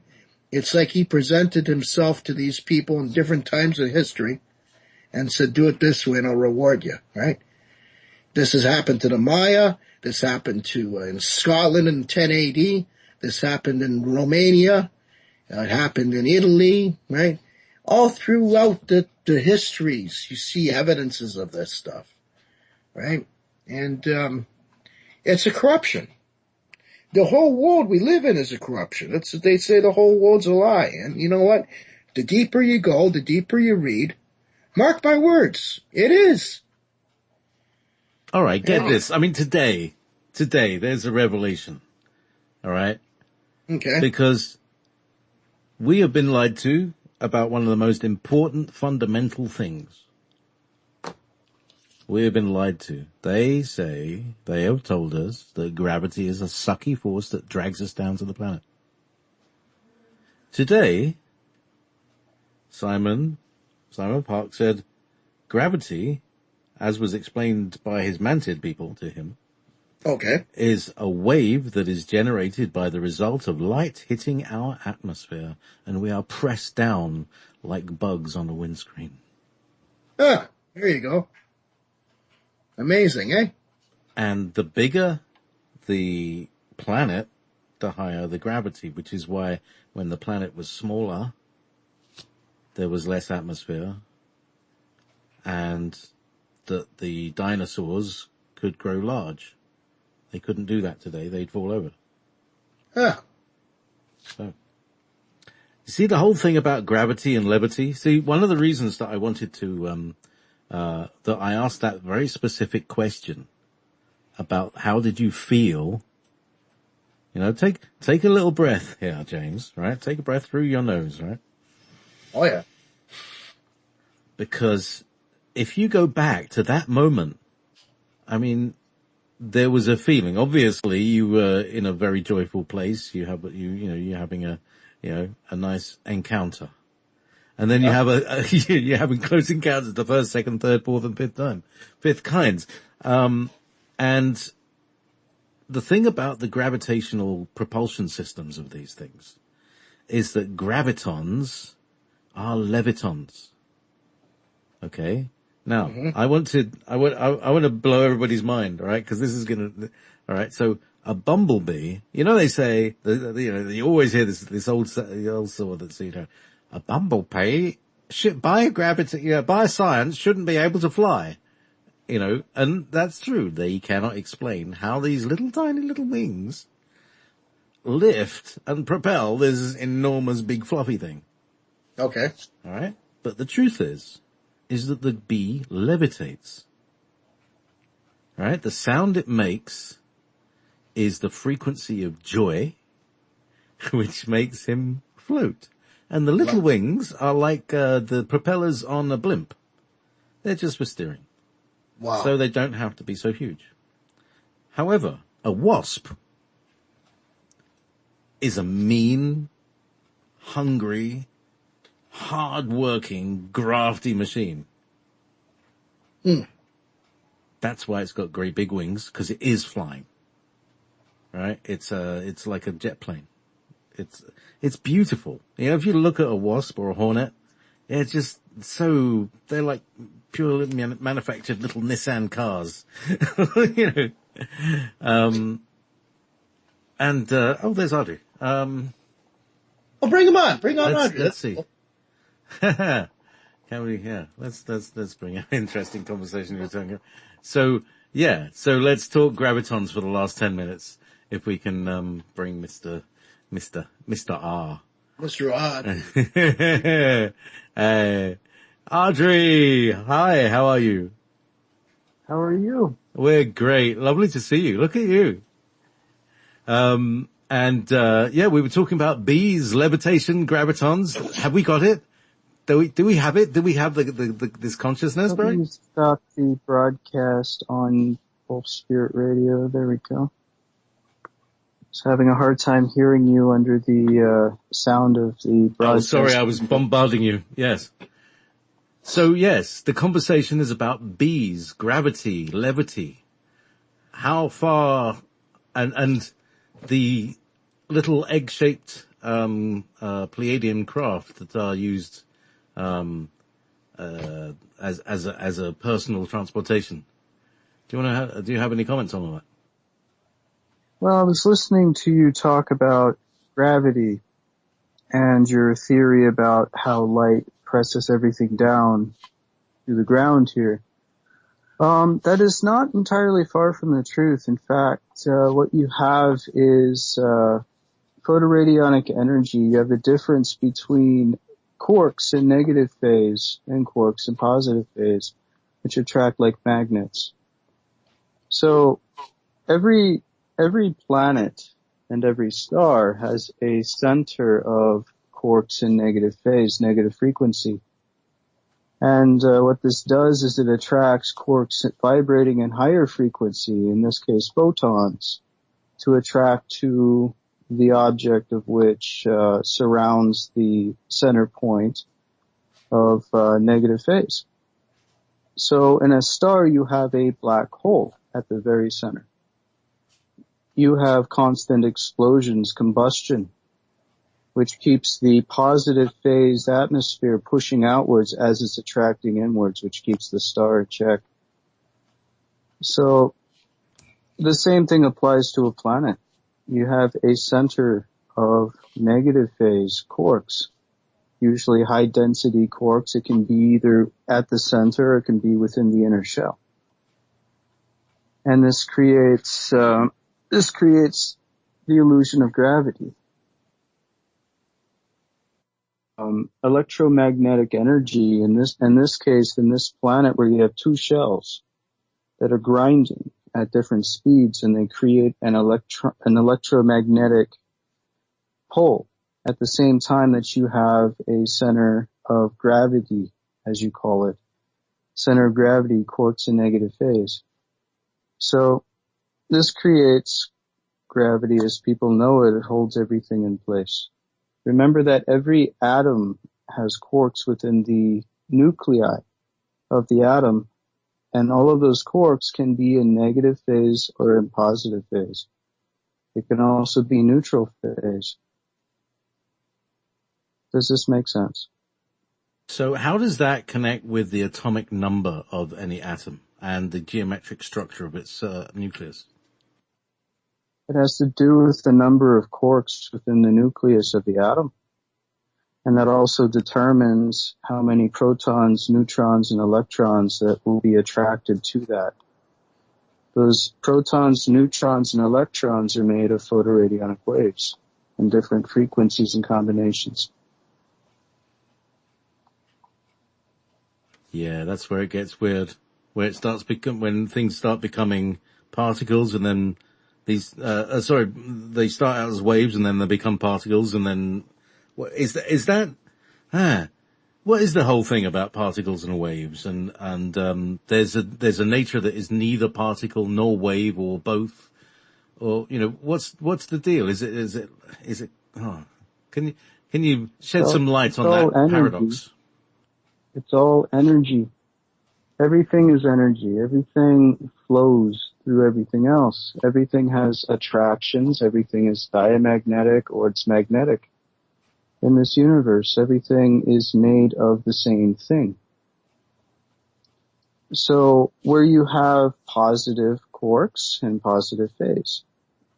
it's like he presented himself to these people in different times of history and said, do it this way and I'll reward you, right? This has happened to the Maya. This happened in Scotland in 10 AD. This happened in Romania. It happened in Italy, right? All throughout the histories, you see evidences of this stuff, right? And it's a corruption. The whole world we live in is a corruption. They say the whole world's a lie. And you know what? The deeper you go, the deeper you read, mark my words, it is. All right, get this. I mean, today, there's a revelation. All right? Okay. Because we have been lied to about one of the most important fundamental things. We have been lied to. They have told us that gravity is a sucky force that drags us down to the planet. Today, Simon Park said gravity, as was explained by his Mantid people to him, okay, is a wave that is generated by the result of light hitting our atmosphere, and we are pressed down like bugs on a windscreen. Ah, there you go. Amazing, eh? And the bigger the planet, the higher the gravity, which is why when the planet was smaller, there was less atmosphere, and that the dinosaurs could grow large. They couldn't do that today. They'd fall over. Ah. So, you see the whole thing about gravity and levity? See, one of the reasons that I wanted to, that I asked that very specific question about how did you feel, you know, take a little breath here, James, right? Take a breath through your nose, right? Oh yeah. Because if you go back to that moment, I mean, there was a feeling. Obviously, you were in a very joyful place. You're having a nice encounter. And then you have you're having close encounters the first, second, third, fourth, and fifth kinds. And the thing about the gravitational propulsion systems of these things is that gravitons are levitons. Okay? Now, I want to blow everybody's mind, all right? Because this is all right? So, a bumblebee, you know, they say, you always hear this old saw that's, a bumblebee by science shouldn't be able to fly, and that's true. They cannot explain how these little tiny little wings lift and propel this enormous big fluffy thing. Okay. All right? But the truth is that the bee levitates. All right? The sound it makes is the frequency of joy, which makes him float. And the little wings are like the propellers on a blimp. They're just for steering. Wow. So they don't have to be so huge. However, a wasp is a mean, hungry, hard-working, grafty machine. That's why it's got great big wings, because it is flying. Right? It's like a jet plane. It's beautiful. If you look at a wasp or a hornet, it's just they're like purely manufactured little Nissan cars. There's Audrey. Bring him on. Bring on Audrey. Let's see. Can we, let's bring an interesting conversation you're talking about. So let's talk gravitons for the last 10 minutes, if we can, bring Mr. R. Mr. Odd. Audrey, hi, how are you? How are you? We're great. Lovely to see you. Look at you. Yeah, we were talking about bees, levitation, gravitons. Have we got it? Do we have it? Do we have this consciousness, Barry? You stopped the broadcast on Wolf Spirit Radio. There we go. I was having a hard time hearing you under the sound of the broadcast. Oh, sorry, I was bombarding you. Yes. So yes, the conversation is about bees, gravity, levity. How far, and the little egg-shaped Pleiadian craft that are used as a personal transportation. Do you have any comments on all that? Well, I was listening to you talk about gravity and your theory about how light presses everything down to the ground here. That is not entirely far from the truth. In fact, what you have is photoradionic energy. You have the difference between quarks in negative phase and quarks in positive phase, which attract like magnets. So every planet and every star has a center of quarks in negative phase, negative frequency. And what this does is it attracts quarks vibrating in higher frequency, in this case photons, to attract to the object of which surrounds the center point of negative phase. So in a star you have a black hole at the very center. You have constant explosions, combustion, which keeps the positive phase atmosphere pushing outwards as it's attracting inwards, which keeps the star in check. So the same thing applies to a planet. You have a center of negative phase quarks, usually high density quarks. It can be either at the center or it can be within the inner shell. And this creates the illusion of gravity. Electromagnetic energy in this case, in this planet where you have two shells that are grinding at different speeds, and they create an electromagnetic pole at the same time that you have a center of gravity, as you call it, center of gravity, quarks in negative phase. So this creates gravity as people know it. It holds everything in place. Remember that every atom has quarks within the nuclei of the atom, and all of those quarks can be in negative phase or in positive phase. It can also be neutral phase. Does this make sense? So how does that connect with the atomic number of any atom and the geometric structure of its nucleus? It has to do with the number of quarks within the nucleus of the atom. And that also determines how many protons, neutrons, and electrons that will be attracted to that. Those protons, neutrons, and electrons are made of photoradionic waves in different frequencies and combinations. Yeah, that's where it gets weird. Where it starts when things start becoming particles, and then they start out as waves and then they become particles, and then what is that? What is the whole thing about particles and waves? And there's a nature that is neither particle nor wave or both, or what's the deal? Is it? Oh, can you shed some light on that paradox? It's all energy. Everything is energy. Everything flows through everything else. Everything has attractions. Everything is diamagnetic or it's magnetic. In this universe, everything is made of the same thing. So where you have positive quarks and positive phase,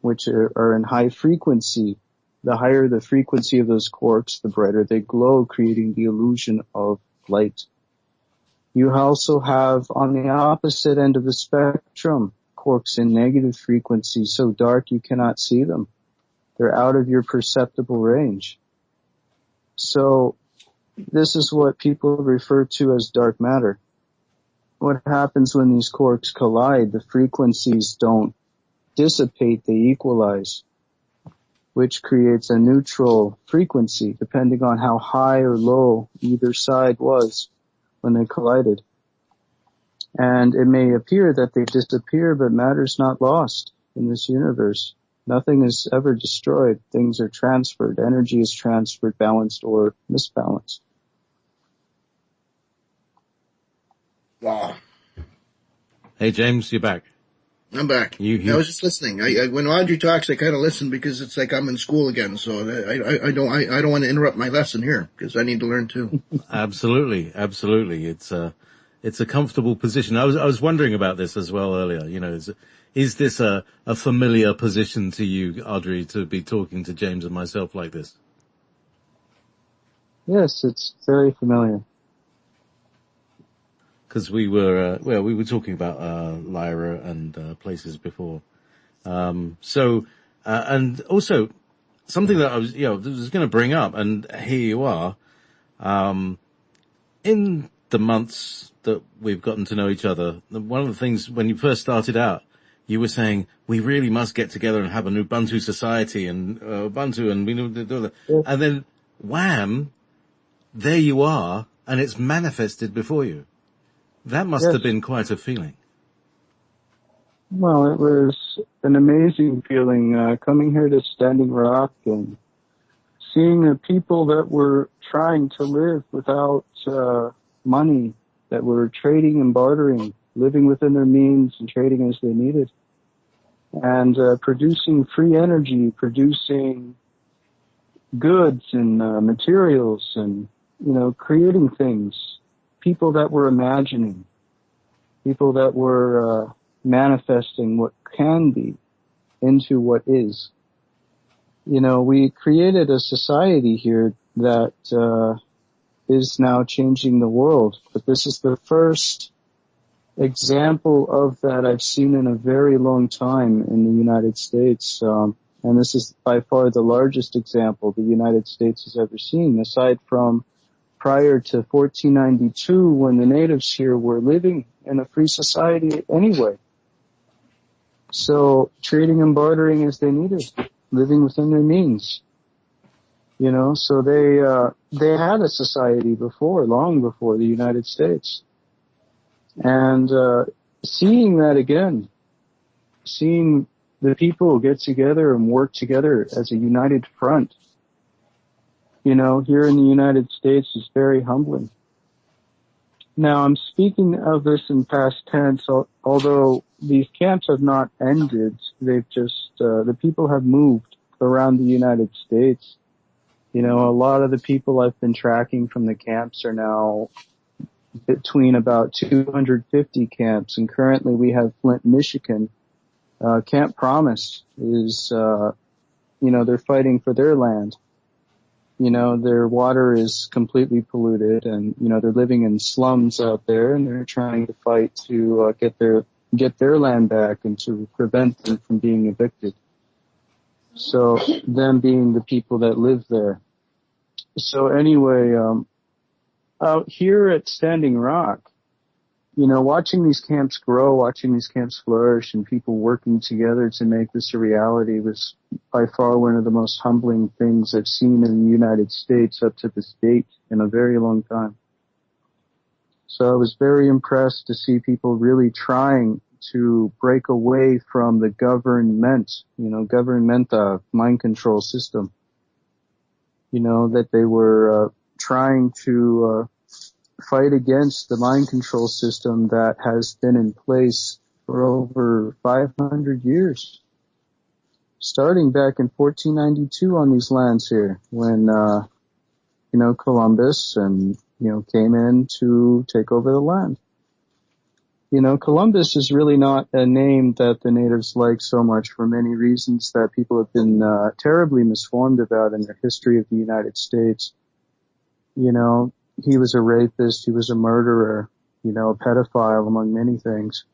which are in high frequency, the higher the frequency of those quarks, the brighter they glow, creating the illusion of light. You also have, on the opposite end of the spectrum, quarks in negative frequency, so dark you cannot see them. They're out of your perceptible range. So this is what people refer to as dark matter. What happens when these quarks collide? The frequencies don't dissipate, they equalize, which creates a neutral frequency depending on how high or low either side was when they collided. And it may appear that they disappear, but matter's not lost in this universe. Nothing is ever destroyed. Things are transferred. Energy is transferred, balanced or misbalanced. Wow. Hey, James, you're back. I'm back. I was just listening. When Audrey talks, I kind of listen because it's like I'm in school again. So I don't want to interrupt my lesson here because I need to learn too. Absolutely. It's a comfortable position. I was wondering about this as well earlier. You know, is this a familiar position to you, Audrey, to be talking to James and myself like this? Yes, it's very familiar. Because we were talking about Lyra and places before. And also something that I was going to bring up, and here you are, in the months that we've gotten to know each other. One of the things when you first started out, you were saying we really must get together and have an Ubuntu society and Ubuntu, and we need to do that. Yeah. And then, wham, there you are, and it's manifested before you. That must have been quite a feeling. Well, it was an amazing feeling, coming here to Standing Rock and seeing the people that were trying to live without money, that were trading and bartering, living within their means and trading as they needed, and producing free energy, producing goods and materials, and creating things. People that were imagining, people that were manifesting what can be into what is. We created a society here that is now changing the world, but this is the first example of that I've seen in a very long time in the United States, and this is by far the largest example the United States has ever seen, aside from prior to 1492, when the natives here were living in a free society anyway. So trading and bartering as they needed, living within their means. So they had a society before, long before the United States. And seeing that again, seeing the people get together and work together as a united front, here in the United States is very humbling. Now, I'm speaking of this in past tense, although these camps have not ended. They've just, the people have moved around the United States. A lot of the people I've been tracking from the camps are now between about 250 camps, and currently we have Flint, Michigan. Camp Promise is, they're fighting for their land. Their water is completely polluted, and, they're living in slums out there, and they're trying to fight to get their land back and to prevent them from being evicted. So, them being the people that live there. So anyway, out here at Standing Rock, watching these camps grow, watching these camps flourish, and people working together to make this a reality was by far one of the most humbling things I've seen in the United States up to this date in a very long time. So I was very impressed to see people really trying to break away from the government mind control system. That they were trying to fight against the mind control system that has been in place for over 500 years. Starting back in 1492 on these lands here, when, Columbus and, came in to take over the land. Columbus is really not a name that the natives like so much for many reasons that people have been, terribly misformed about in the history of the United States. He was a rapist, he was a murderer, a pedophile among many things,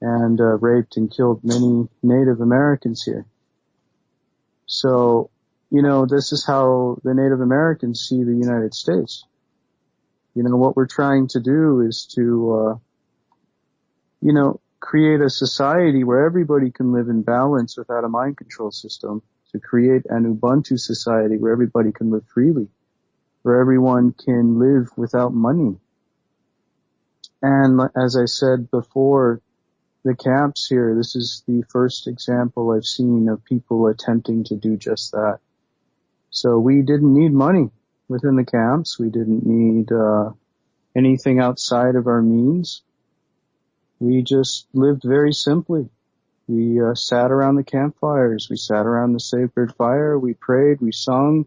and raped and killed many Native Americans here. So this is how the Native Americans see the United States. What we're trying to do is to, create a society where everybody can live in balance without a mind control system, to create an Ubuntu society where everybody can live freely, where everyone can live without money. And as I said before, the camps here, this is the first example I've seen of people attempting to do just that. So we didn't need money within the camps. We didn't need anything outside of our means. We just lived very simply. We sat around the campfires. We sat around the sacred fire. We prayed. We sung.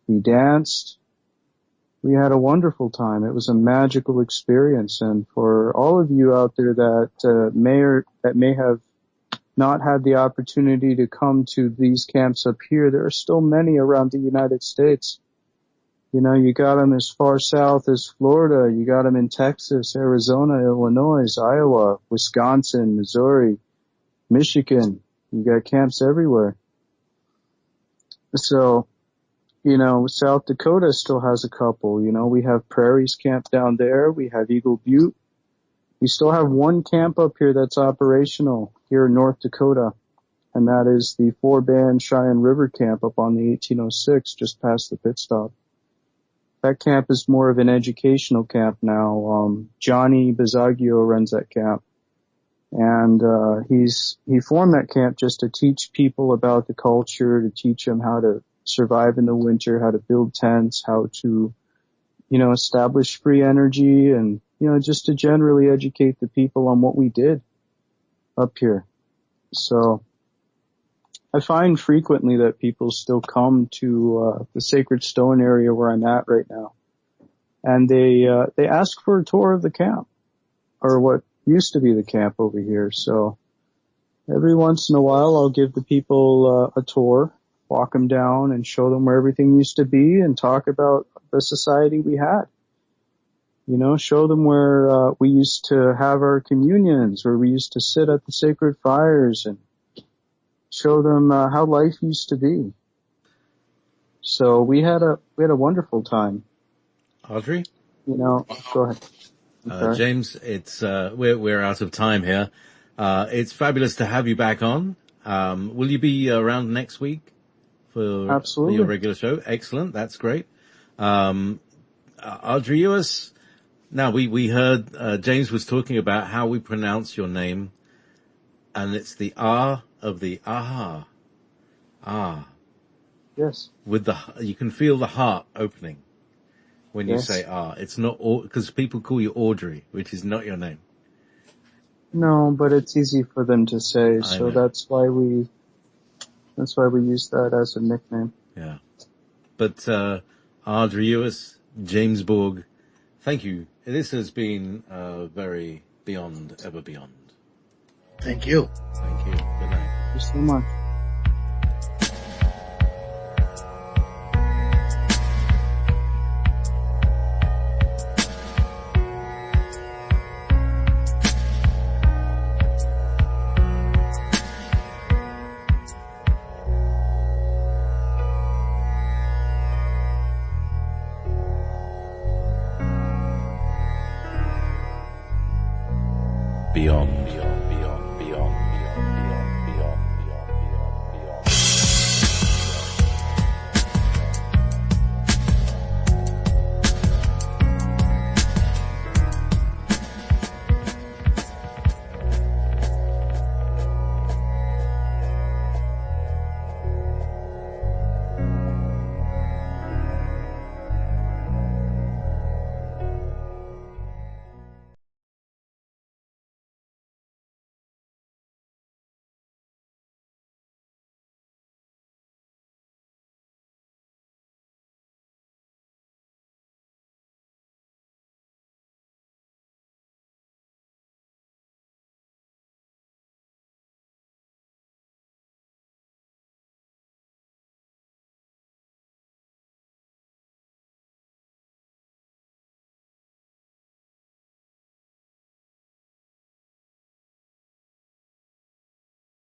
We danced. We had a wonderful time. It was a magical experience. And for all of you out there that may have not had the opportunity to come to these camps up here, there are still many around the United States. You got them as far south as Florida. You got them in Texas, Arizona, Illinois, Iowa, Wisconsin, Missouri, Michigan. You got camps everywhere. So, South Dakota still has a couple. We have Prairie's Camp down there. We have Eagle Butte. We still have one camp up here that's operational here in North Dakota, and that is the 4-band Cheyenne River Camp up on the 1806, just past the pit stop. That camp is more of an educational camp now. Johnny Bizaggio runs that camp. And, he formed that camp just to teach people about the culture, to teach them how to survive in the winter, how to build tents, how to, establish free energy and, just to generally educate the people on what we did up here. So I find frequently that people still come to the Sacred Stone area where I'm at right now, and they ask for a tour of the camp, or what used to be the camp over here. So every once in a while I'll give the people a tour, walk them down and show them where everything used to be and talk about the society we had. Show them where we used to have our communions, where we used to sit at the sacred fires, and show them how life used to be. So we had a wonderful time. Audrey? Go ahead. James, it's we're out of time here. It's fabulous to have you back on. Will you be around next week for your regular show? Excellent, that's great. Audrey Ewis. Now we heard James was talking about how we pronounce your name, and it's the R of the aha. Ah. Yes. You can feel the heart opening when you say ah. It's not, because people call you Audrey, which is not your name. No, but it's easy for them to say, so that's why we use that as a nickname. Yeah. But, Audrey Ewis, James Borg, thank you. This has been, very beyond, ever beyond. Thank you. Thank you. Good night. Thank you so much.